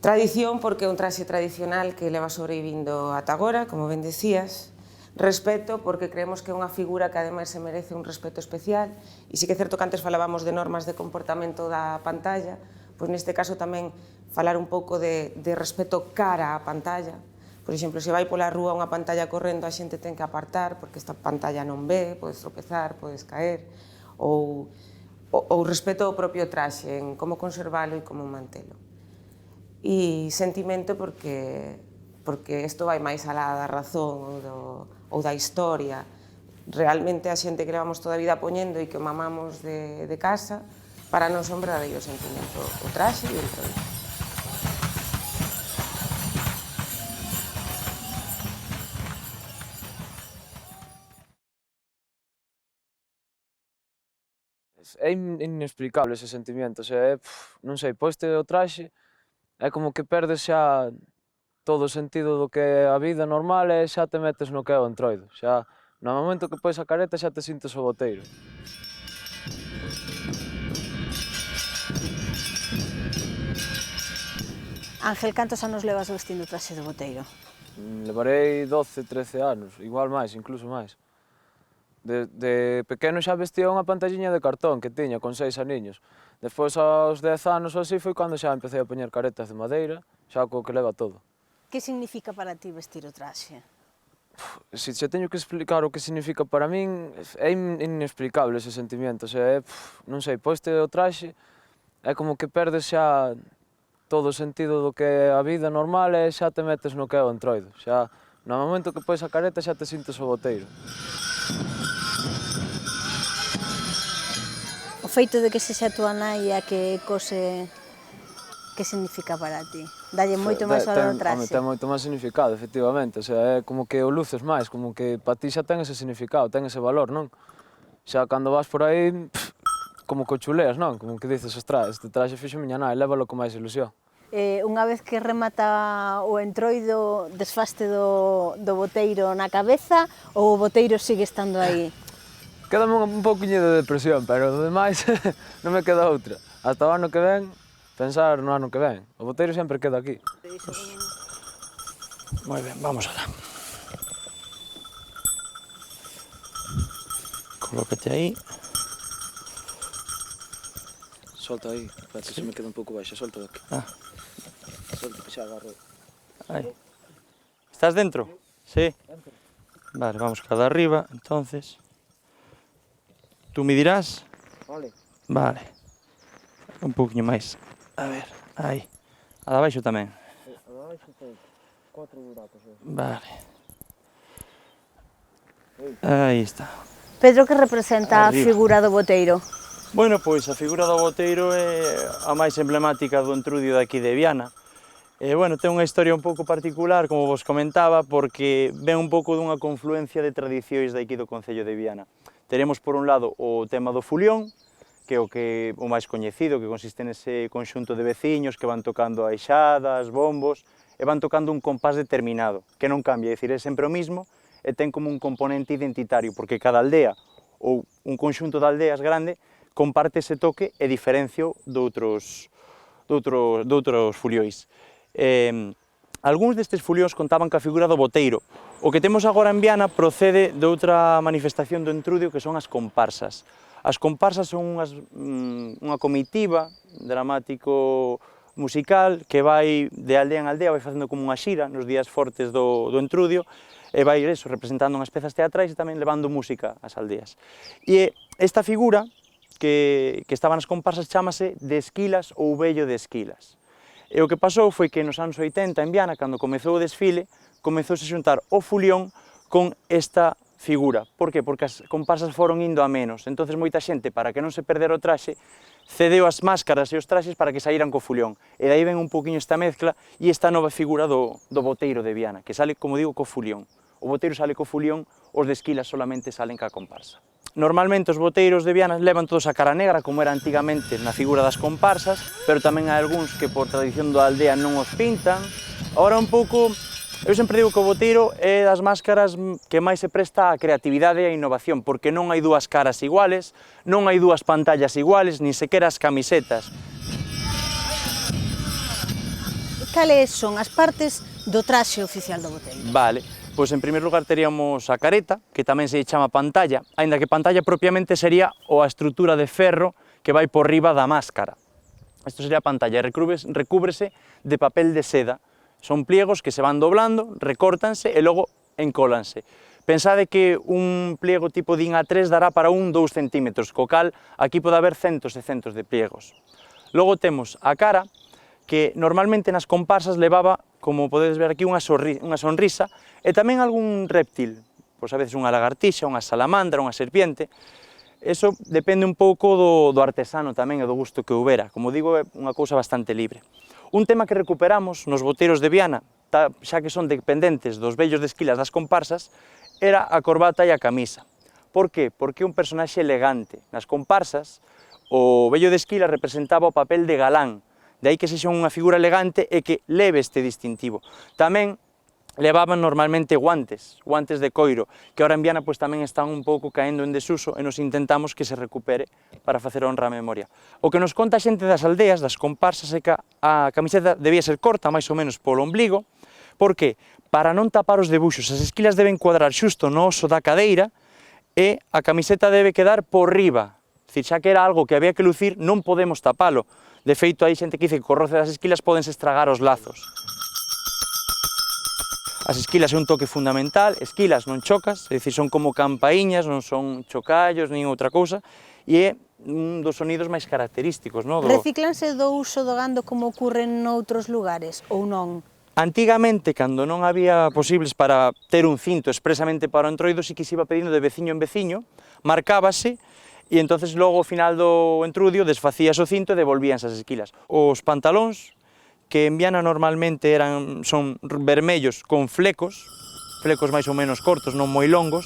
Tradición, porque é un traxe tradicional que leva sobrevivindo ata agora, como ben decías. Respeto, porque creemos que é unha figura que ademais se merece un respeto especial, e sí que é certo que antes falábamos de normas de comportamento da pantalla, pois neste caso tamén falar un pouco de respeto cara á pantalla. Por exemplo, se vai pola rúa unha pantalla correndo, a xente ten que apartar, porque esta pantalla non ve, podes tropezar, podes caer, ou respeto ao propio traxe, en como conservalo e como mantelo. E sentimento, porque isto vai máis alá da razón ou da historia. Realmente a xente que levamos toda a vida poñendo e que o mamamos de casa, para non son verdadeiro sentimento o traxe e o entroido. É inexplicable ese sentimento, non sei, poste o traxe, é como que perdes xa todo o sentido do que é a vida normal e xa te metes no que é o entroido. Xa, no momento que pois a careta xa te sintes o boteiro. Ángel, cantos anos levas vestindo o traxe de boteiro? Levarei 12, 13 anos, igual máis, incluso máis. De pequeno xa vestía unha pantalliña de cartón que tiña con 6 aniños. Despois, aos 10 anos ou así, foi cando xa empecé a poñer caretas de madeira, xa co que leva todo. Que significa para ti vestir o traxe? Se teño que explicar o que significa para min, é inexplicable ese sentimento. Non sei, poste o traxe, é como que perdes xa todo o sentido do que é a vida normal e xa te metes no que é o entroido. Xa No momento que pois a careta xa te sintes o boteiro. O feito de que sexa a túa nai a que cose, que significa para ti? Dalle moito máis valor ao traxe? Ten moito máis significado, efectivamente. O sea, é como que o luces máis, como que para ti xa ten ese significado, ten ese valor, non? Xa cando vas por aí, como que o chuleas, non? Como que dices, ostras, este traxe fixo miña nai, lévalo con máis ilusión. Unha vez que remata o entroido, desfaste do boteiro na cabeza ou o boteiro sigue estando aí? Quédame un pouquiño de depresión, pero do demais non me queda outra. Hasta o ano que ven, pensar no ano que ven. O boteiro sempre queda aquí. Moi ben, vamos alá. Colócate aí. Solta aí, espérate, se me queda un pouco baixa, solta daqui. Solta, que xa agarro. Ahí. ¿Estás dentro? Sí. Vale, vamos cada arriba, entonces. ¿Tú me dirás? Vale. Vale. Un poquinho máis. A ver, aí. A de abaixo tamén. A de abaixo ten 4 buracos. Vale. Aí está. Pedro, que representa a Arriba. figura do boteiro? Bueno, pois a figura do boteiro é a máis emblemática do entrudio daqui de Viana. Bueno, ten unha historia un pouco particular, como vos comentaba, porque ven un pouco dunha confluencia de tradicións daqui do Concello de Viana. Teremos, por un lado, o tema do fulión, que é o máis coñecido, que consiste nese conxunto de veciños que van tocando aixadas, bombos, e van tocando un compás determinado, que non cambia, é dicir, é sempre o mismo, e ten como un componente identitario, porque cada aldea, ou un conxunto de aldeas grande, comparte ese toque e diferencio doutros fulióis. Algúns destes fulións contaban ca figura do boteiro. O que temos agora en Viana procede de outra manifestación do entrudio que son as comparsas. As comparsas son unha comitiva dramático musical que vai de aldea en aldea, vai facendo como unha xira nos días fortes do entrudio, e vai representando unhas pezas teatrais e tamén levando música ás aldeas. E esta figura que estaba nas comparsas chámase de Esquilas ou Vello de Esquilas. E o que pasou foi que nos anos 80 en Viana, cando comezou o desfile, comezouse a xuntar o fulión con esta figura. Por qué? Porque as comparsas foron indo a menos. Entonces moita xente, para que non se perdera o traxe, cedeu as máscaras e os traxes para que saíran co fulión. E dai ven un poquinho esta mezcla e esta nova figura do boteiro de Viana, que sale, como digo, co fulión. O boteiro sale co fulión, os de Esquilas solamente salen ca comparsa. Normalmente os boteiros de Viana levan todos a cara negra, como era antigamente na figura das comparsas, pero tamén hai algúns que por tradición da aldea non os pintan. Ahora un pouco, eu sempre digo que o boteiro é das máscaras que máis se presta á creatividade e á innovación, porque non hai dúas caras iguales, non hai dúas pantallas iguales, nin sequera as camisetas. Cales son as partes do traxe oficial do boteiro? Vale. Pois en primer lugar teríamos a careta, que tamén se chama pantalla, aínda que pantalla propiamente sería a estrutura de ferro que vai por riba da máscara. Isto sería a pantalla, recúbrese de papel de seda. Son pliegos que se van doblando, recórtanse e logo encólanse. Pensade que un pliego tipo DIN A3 dará para 2 centímetros, co cal aquí pode haber centos e centos de pliegos. Logo temos a cara, que normalmente nas comparsas levaba, como podedes ver aquí, unha sonrisa, e tamén algún reptil, pois a veces unha lagartixa, unha salamandra, unha serpiente. Eso depende un pouco do artesano tamén e do gusto que houbera. Como digo, é unha cousa bastante libre. Un tema que recuperamos nos boteiros de Viana, xa que son dependentes dos vellos de Esquilas das comparsas, era a corbata e a camisa. Por qué? Porque é un personaxe elegante. Nas comparsas, o vello de Esquilas representaba o papel de galán, de aí que sexa unha figura elegante e que leve este distintivo. Tamén levaban normalmente guantes de coiro, que ahora en Viana pois tamén están un pouco caendo en desuso e nos intentamos que se recupere para facer honra á memoria. O que nos conta a xente das aldeas, das comparsas, é que a camiseta debía ser corta, máis ou menos polo ombligo. Por que? Para non tapar os debuxos, as esquilas deben cuadrar xusto no oso da cadeira e a camiseta debe quedar por riba. Dicir, xa que era algo que había que lucir, non podemos tapalo. De feito, hai xente que dice que co roce das esquilas podense estragar os lazos. As esquilas é un toque fundamental, esquilas non chocas, é dicir, son como campaíñas, non son chocallos, nin outra cousa, e é un dos sonidos máis característicos, non? Recíclanse do uso do gando como ocurre noutros lugares, ou non? Antigamente, cando non había posibles para ter un cinto expresamente para o entroido, si que se iba pedindo de veciño en veciño, marcábase, e entonces logo ao final do entrudio desfacías o cinto e devolvíanse as esquilas. Os pantalóns, que en Viana normalmente son vermellos con flecos máis ou menos cortos, non moi longos,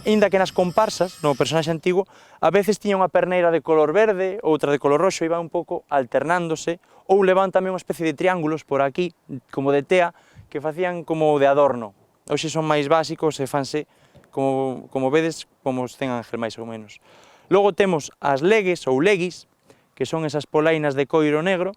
inda que nas comparsas, no personaxe antigo, a veces tiña unha perneira de color verde, outra de color roxo, e iba un pouco alternándose, ou levan tamén unha especie de triángulos por aquí, como de tea, que facían como de adorno. Hoxe son máis básicos e fanse, como vedes, como os ten Ángel máis ou menos. Logo temos as legues ou leguis, que son esas polainas de coiro negro,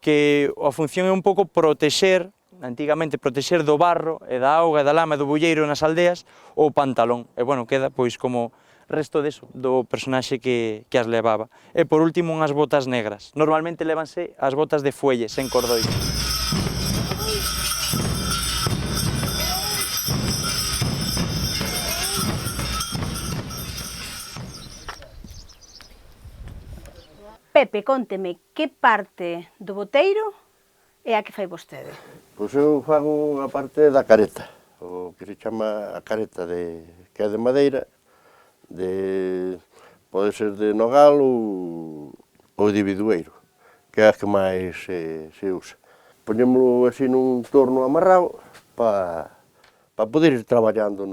que a función é un pouco protexer, antigamente protexer do barro e da auga e da lama e do bulleiro nas aldeas o pantalón. E, bueno, queda pois como resto deso, do personaxe que as levaba. E, por último, unhas botas negras. Normalmente levanse as botas de fuelle, sen cordoiro. Pepe, conteme, que parte do boteiro é a que fai vostede? Pois eu fago a parte da careta, o que se chama a careta, que é de madeira, pode ser de nogal ou de bidueiro, que é a que máis se usa. Poñémolo así nun torno amarrado para poder ir traballando,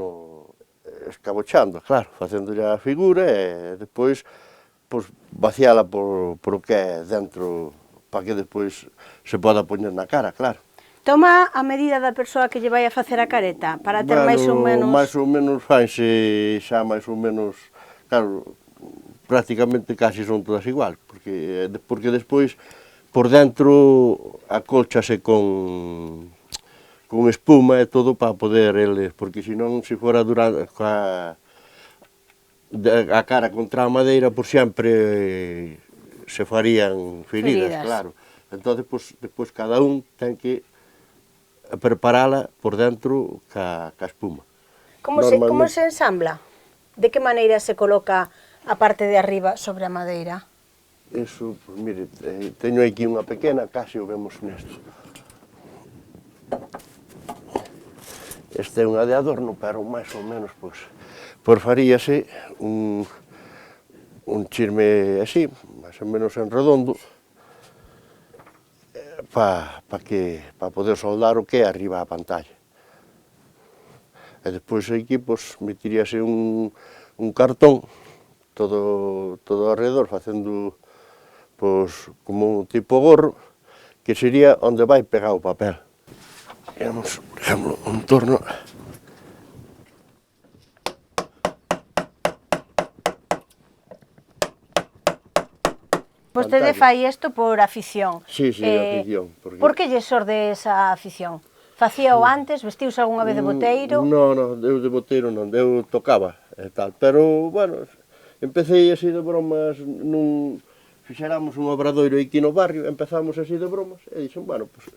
escabochando, claro, facendo a figura e despois vaciala por o que é dentro, para que despois se poda poñer na cara, claro. Toma a medida da persoa que lle vai a facer a careta, para ter máis ou menos... Máis ou menos fanse xa máis ou menos, claro, prácticamente casi son todas igual, porque despois por dentro acolchase con espuma e todo para poder eles, porque senón se fora durante a cara contra a madeira, por sempre se farían feridas, claro. Entón, despois cada un ten que preparala por dentro ca espuma. Como se ensambla? De que maneira se coloca a parte de arriba sobre a madeira? Eso, pois mire, teño aquí unha pequena, casi o vemos nesto. Esta é unha de adorno, pero máis ou menos, pois faríase un chisme así, máis ou menos en redondo, para poder soldar o que é arriba a pantalla. E despois aquí metiríase un cartón todo alrededor, facendo como un tipo gorro, que sería onde vai pegar o papel. Digamos, por exemplo, un torno. Vostede fai isto por afición. Sí, afición. Por que lle xorde esa afición? Facíao antes? Vestiuse algunha vez de boteiro? Non, eu de boteiro non, eu tocaba e tal, pero, bueno, empecé así de bromas, fixéramos un obradoiro aquí no barrio, empezamos así de bromas, e dixen, bueno, pois,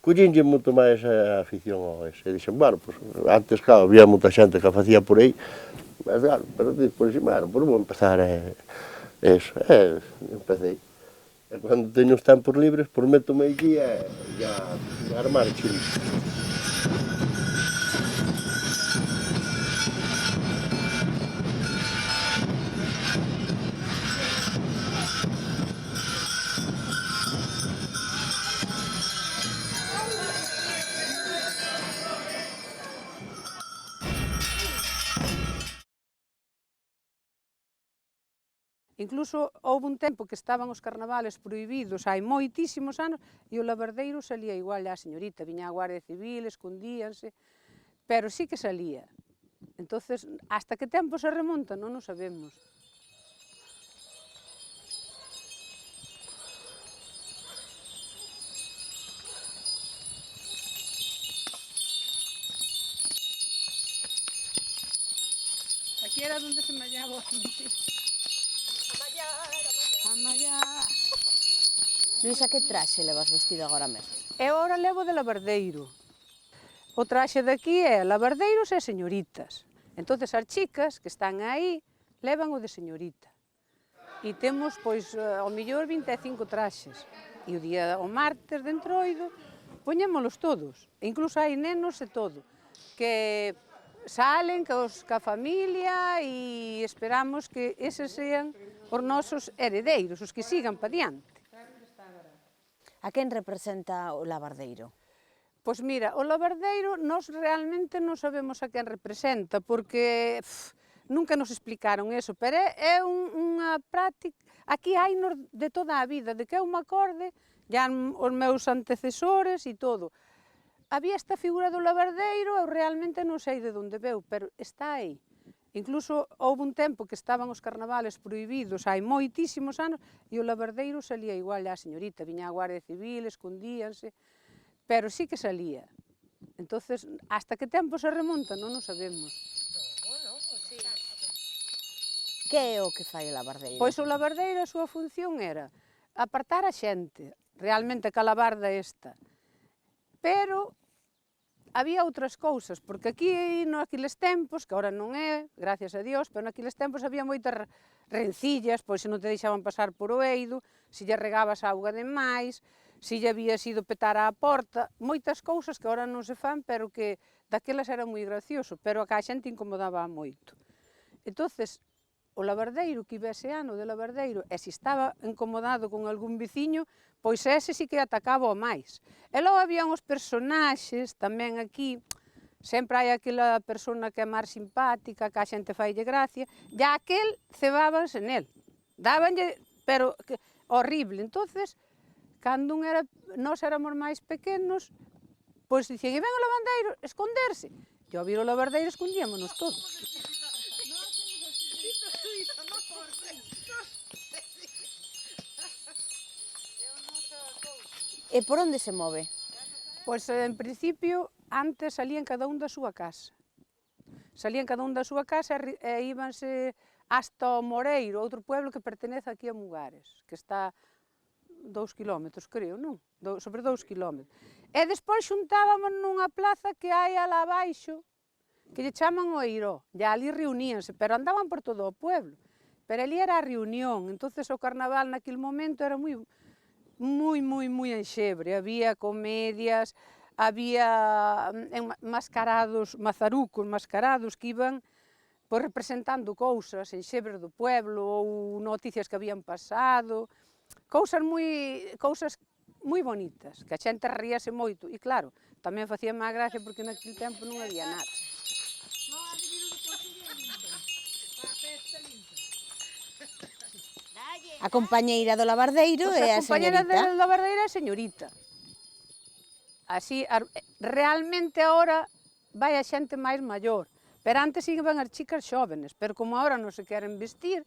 collínlle moito máis a afición ao ese, e dixen, bueno, pois, antes, claro, había moita xente que a facía por aí, mas, claro, pero despois, bueno, pois vou empezar eso, empecé. E cando teño os tempos libres, métome aquí a armar chinos. Incluso houve un tempo que estaban os carnavales prohibidos, hai moitísimos anos, e o lavardeiro salía igual a señorita, viña a Guardia Civil, escondíanse, pero sí que salía. Entonces, hasta que tempo se remonta non o sabemos. Aquí era onde se mallaba o Luisa, que traxe levas vestido agora mesmo? Eu agora levo de lavardeiro. O traxe daqui é lavardeiros e señoritas. Entonces as chicas que están aí levan o de señorita. E temos, pois, ao mellor 25 traxes. E o martes de entroido, poñémolos todos, incluso hai nenos e todo, que salen ca familia e esperamos que eses sean os nosos heredeiros, os que sigan pa diante. A quen representa o labardeiro? Pois mira, o labardeiro nós realmente non sabemos a quen representa, porque nunca nos explicaron eso, pero é unha práctica, aquí hai de toda a vida, de que eu me acorde, ya os meus antecesores e todo. Había esta figura do labardeiro, eu realmente non sei de onde veu, pero está aí. Incluso houve un tempo que estaban os carnavales prohibidos, hai moitísimos anos, e o labardeiro salía igual a señorita, viña a Guardia Civil, escondíanse, pero sí que salía. Entonces, hasta que tempo se remonta non o sabemos. Que é o que fai o labardeiro? Pois o labardeiro, a súa función era apartar a xente, realmente ca labarda esta. Pero había outras cousas, porque aquí, naquiles tempos, que agora non é, gracias a Dios, pero naquiles tempos había moitas rencillas, pois se non te deixaban pasar por o eido, se lle regabas auga de máis, se lle había sido petar á porta, moitas cousas que agora non se fan, pero que daquelas era moi gracioso, pero a xente incomodaba moito. Entonces, o labardeiro que iba ese ano de labardeiro, e se estaba incomodado con algún veciño, pois ese sí que atacaba o máis. E logo había uns personaxes tamén aquí, sempre hai aquela persona que é máis simpática, que a xente faille gracia, e aquel cebábanse nel, dábanlle, pero horrible. Entonces, cando nós éramos máis pequenos, pois dicían, e ven o lavandeiro, esconderse. E ao vir o lavardeiro escondíamonos todos. E por onde se move? Pois, en principio, antes salían cada un da súa casa. Salían cada un da súa casa e íbanse hasta o Moreiro, outro pueblo que pertenece aquí a Mugares, que está 2 kilómetros, creo, non? Sobre 2 kilómetros. E despois xuntábamos nunha plaza que hai alá abaixo, que lle chaman o Eiró, e ali reuníanse, pero andaban por todo o pueblo. Pero ali era a reunión, entonces o carnaval naquele momento era moi enxebre, había comedias, había mascarados, mazarucos mascarados que iban representando cousas, enxebres do pueblo ou noticias que habían pasado, cousas moi bonitas, que a xente ríase moito, e claro, tamén facía máis gracia porque naquele tempo non había nada. A compañeira do labardeiro é a señorita. A compañeira do labardeiro é a señorita. Así, realmente agora vai a xente máis maior, pero antes iban as chicas xóvenes, pero como agora non se queren vestir,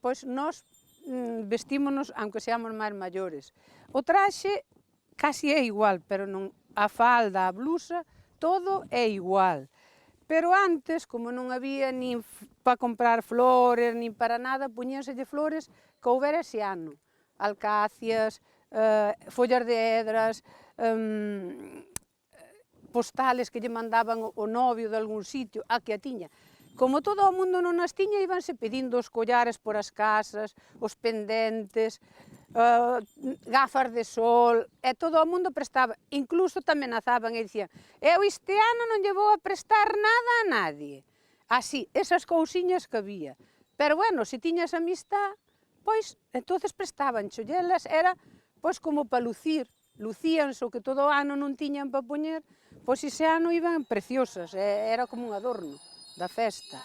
pois nós vestímonos, aunque seamos máis maiores. O traxe casi é igual, pero non a falda, a blusa, todo é igual. Pero antes, como non había nin para comprar flores, nin para nada, puñénselle flores que houbera ese ano. Alcacias, follas de hedras, postales que lle mandaban o novio de algún sitio, a que a tiña. Como todo o mundo non as tiña, íbanse pedindo os collares por as casas, os pendentes, gafas de sol, e todo o mundo prestaba. Incluso tamén amenazaban e dicían, eu este ano non lle vou a prestar nada a nadie. Así, esas cousiñas que había. Pero bueno, se tiñas amistad, pois, entonces prestaban chollelas, era pois como para lucir. Lucíanse o que todo o ano non tiñan para poñer, pois ese ano iban preciosas, era como un adorno da festa.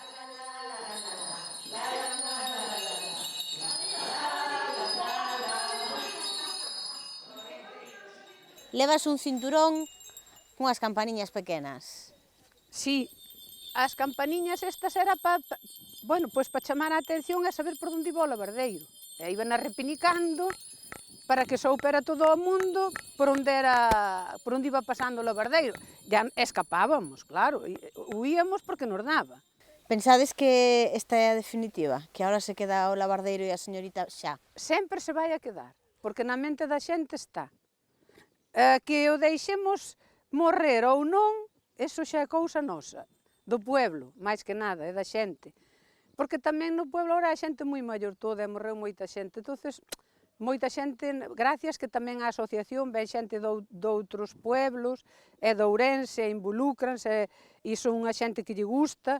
Levas un cinturón cunhas campaniñas pequenas. Sí, as campaniñas estas era para chamar a atención e saber por onde iba o labardeiro. E iban arrepinicando para que soupera todo o mundo por onde iba pasando o labardeiro. Ya escapábamos, claro, huíamos porque nos daba. Pensades que esta é a definitiva? Que agora se queda o labardeiro e a señorita xa? Sempre se vai a quedar, porque na mente da xente está. Que o deixemos morrer ou non, eso xa é cousa nosa, do pueblo, máis que nada, é da xente. Porque tamén no pueblo agora a xente moi maior toda, e morreu moita xente, entonces moita xente, gracias que tamén a asociación ven xente de outros pueblos, e de Ourense, involúcranse, e son unha xente que lle gusta,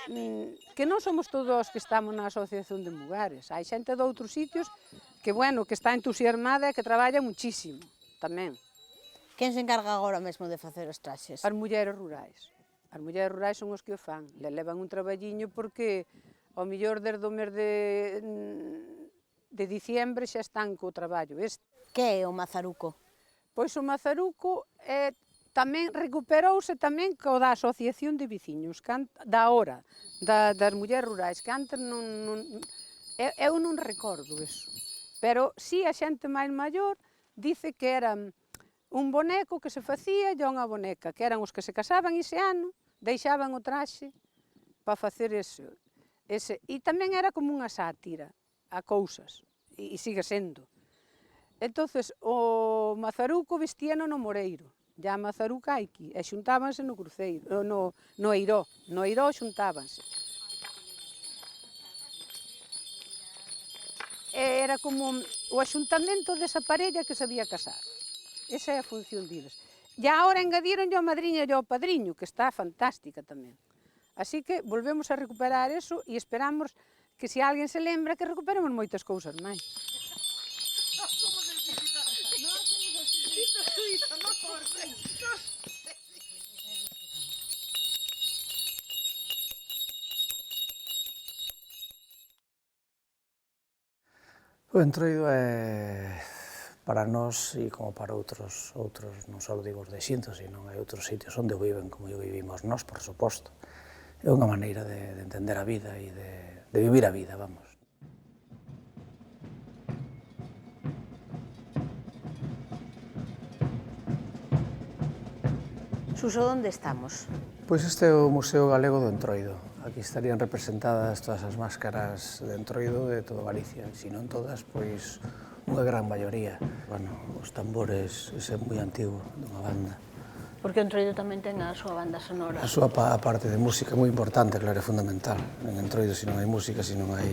que non somos todos os que estamos na asociación de Mugares, hai xente de outros sitios que, bueno, que está entusiasmada e que traballa muchísimo, tamén. Quen se encarga agora mesmo de facer os traxes? As mulleres rurais. As mulleres rurais son os que o fan, le levan un traballiño porque, ao mellor, desde o mes de diciembre xa están co traballo. Que é o mazaruco? Pois o mazaruco tamén recuperouse tamén co da asociación de veciños, da hora, das mulleres rurais, que antes eu non recordo eso. Pero si a xente máis maior dice que era un boneco que se facía e unha boneca, que eran os que se casaban ese ano, deixaban o traxe para facer ese. E tamén era como unha sátira a cousas, e sigue sendo. Entonces, o mazaruco vestíano no Moreiro, e a mazaruca aquí, e xuntábanse no cruceiro, no Eiró xuntábanse. Era como o axuntamento desa parella que se había casado. Esa é a función deles. E agora engadiron a madriña e ao padriño, que está fantástica tamén. Así que volvemos a recuperar eso e esperamos que se alguén se lembra que recuperemos moitas cousas máis. O Entroido é para nós e como para outros, non só digo os de Xinzo, sino hai outros sitios onde viven como o vivimos nós, por suposto. É unha maneira de entender a vida e de vivir a vida, vamos. Suso, onde estamos? Pois este é o Museo Galego do Entroido. Aquí estarían representadas todas as máscaras de Entroido de toda Galicia, se non todas, pois unha gran maioría. Bueno, os tambores, ese é moi antigo, dunha banda. Porque o Entroido tamén ten a súa banda sonora. A súa parte de música é moi importante, claro, é fundamental. En Entroido, se non hai música, se non hai,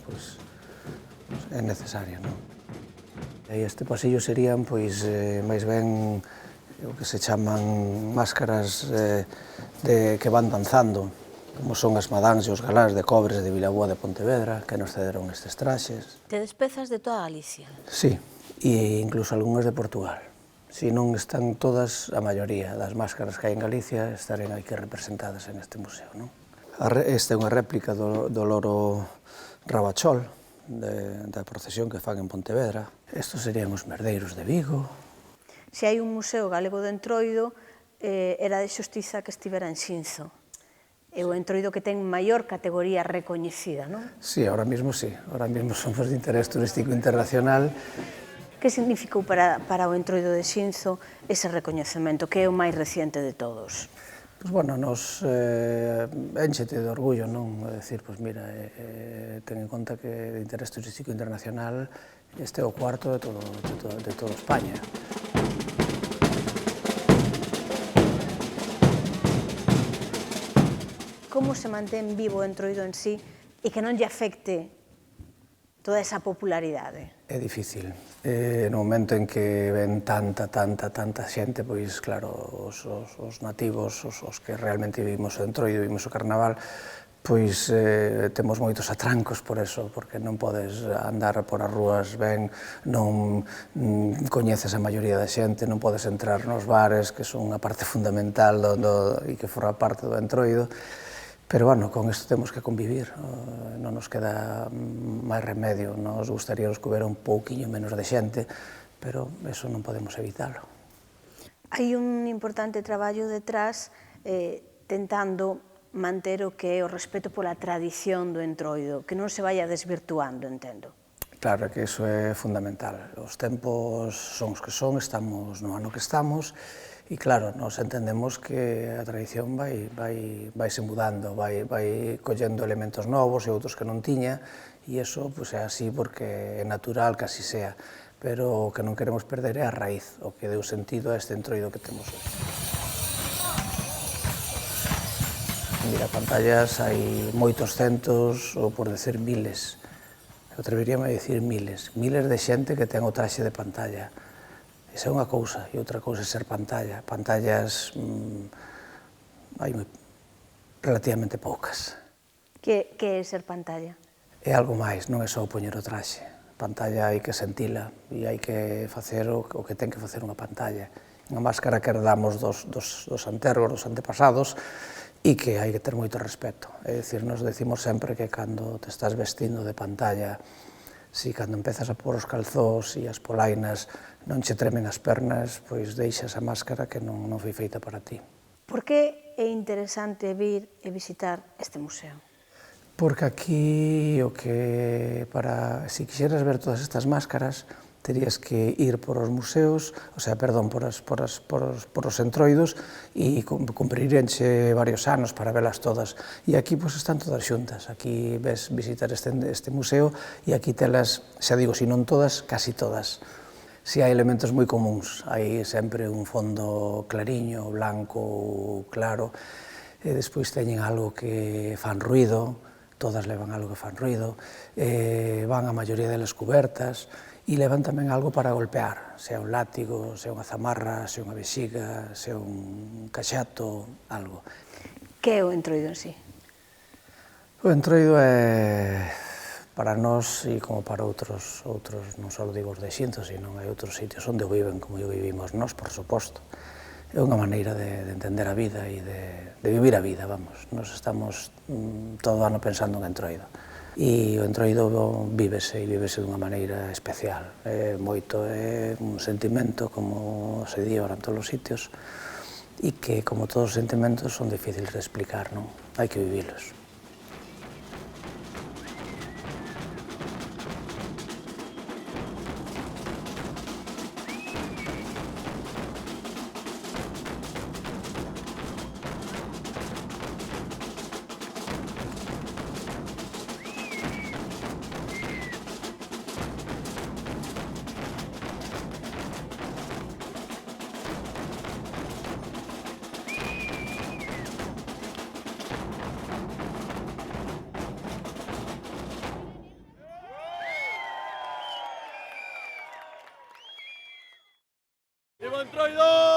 pois, é necesaria, non? E este pasillo serían, pois, máis ben o que se chaman máscaras que van danzando, como son as madáns e os galáns de Cobres de Vilaboa de Pontevedra, que nos cederon estes traxes. Tedes pezas de toda Galicia? Sí, e incluso algunhas de Portugal. Se non están todas, a maioría das máscaras que hai en Galicia estarán aquí representadas en este museo, non? Esta é unha réplica do loro Rabachol, da procesión que fan en Pontevedra. Estos serían os merdeiros de Vigo. Se hai un museo galego de Entroido, era de xustiza que estivera en Xinzo. É o Entroido que ten maior categoría recoñecida, non? Sí, ahora mismo sí. Ahora mismo somos de interés turístico internacional. Que significou para o Entroido de Xinzo ese recoñecemento, que é o máis reciente de todos? Pois, bueno, nos enchete de orgullo, non? É dicir, pois mira, ten en conta que de interés turístico internacional este é o cuarto de toda España. Como se mantén vivo o Entroido en sí e que non lle afecte toda esa popularidade? É difícil. No momento en que ven tanta xente, pois claro, os nativos, os que realmente vivimos o Entroido, vivimos o Carnaval, pois temos moitos atrancos por eso, porque non podes andar por as rúas ben, non coñeces a maioría da xente, non podes entrar nos bares, que son unha parte fundamental e que forra parte do Entroido. Pero, bueno, con isto temos que convivir, non nos queda máis remedio, nos gustaría que houbera un pouquiño menos de xente, pero eso non podemos evitalo. Hai un importante traballo detrás tentando manter o que é o respeto pola tradición do Entroido, que non se vaya desvirtuando, entendo. Claro que iso é fundamental. Os tempos son os que son, estamos no ano que estamos, e claro, nos entendemos que a tradición vaise mudando, vai collendo elementos novos e outros que non tiña, e iso é así porque é natural que así sea, pero o que non queremos perder é a raíz, o que deu sentido a este Entroido que temos hoxe. Mira, pantallas hai moitos centos, ou por decir miles. atreveríame a dicir miles de xente que ten o traxe de pantalla. Esa é unha cousa, e outra cousa é ser pantalla. Pantallas hai relativamente poucas. Que é ser pantalla? É algo máis, non é só poñer o traxe. Pantalla hai que sentila e hai que facer o que ten que facer unha pantalla. Unha máscara que herdamos dos antergos, dos antepasados, e que hai que ter moito respeto. É dicir, nos decimos sempre que cando te estás vestindo de pantalla, si cando empezas a pôr os calzós e as polainas non che tremen as pernas, pois deixa esa máscara que non foi feita para ti. Por que é interesante vir e visitar este museo? Porque aquí si quixeras ver todas estas máscaras, terías que ir por os museos, por os entroidos, e cumprirenche varios anos para velas todas. E aquí están todas xuntas. Aquí ves visitar este museo e aquí telas, xa digo, se non todas, casi todas. Si hai elementos moi comuns, hai sempre un fondo clariño, blanco, claro, e despois teñen algo que fan ruido, todas levan algo que fan ruido, van a maioría delas cubertas, e levan tamén algo para golpear, sea un látigo, sea unha zamarra, sea unha vexiga, sea un caxato, algo. Que é o entroido en sí? O entroido é, para nós e como para outros, non só digo os de Xinzo, sino hai outros sitios onde viven como vivimos nós, por suposto. É unha maneira de entender a vida e de vivir a vida, vamos. Nos estamos todo o ano pensando en entroido. E o entroido vívese dunha maneira especial. É un sentimento, como se di ahora en todos os sitios, e que, como todos os sentimentos, son difíciles de explicar, non? Hai que vivilos. ¡Viva Entroido!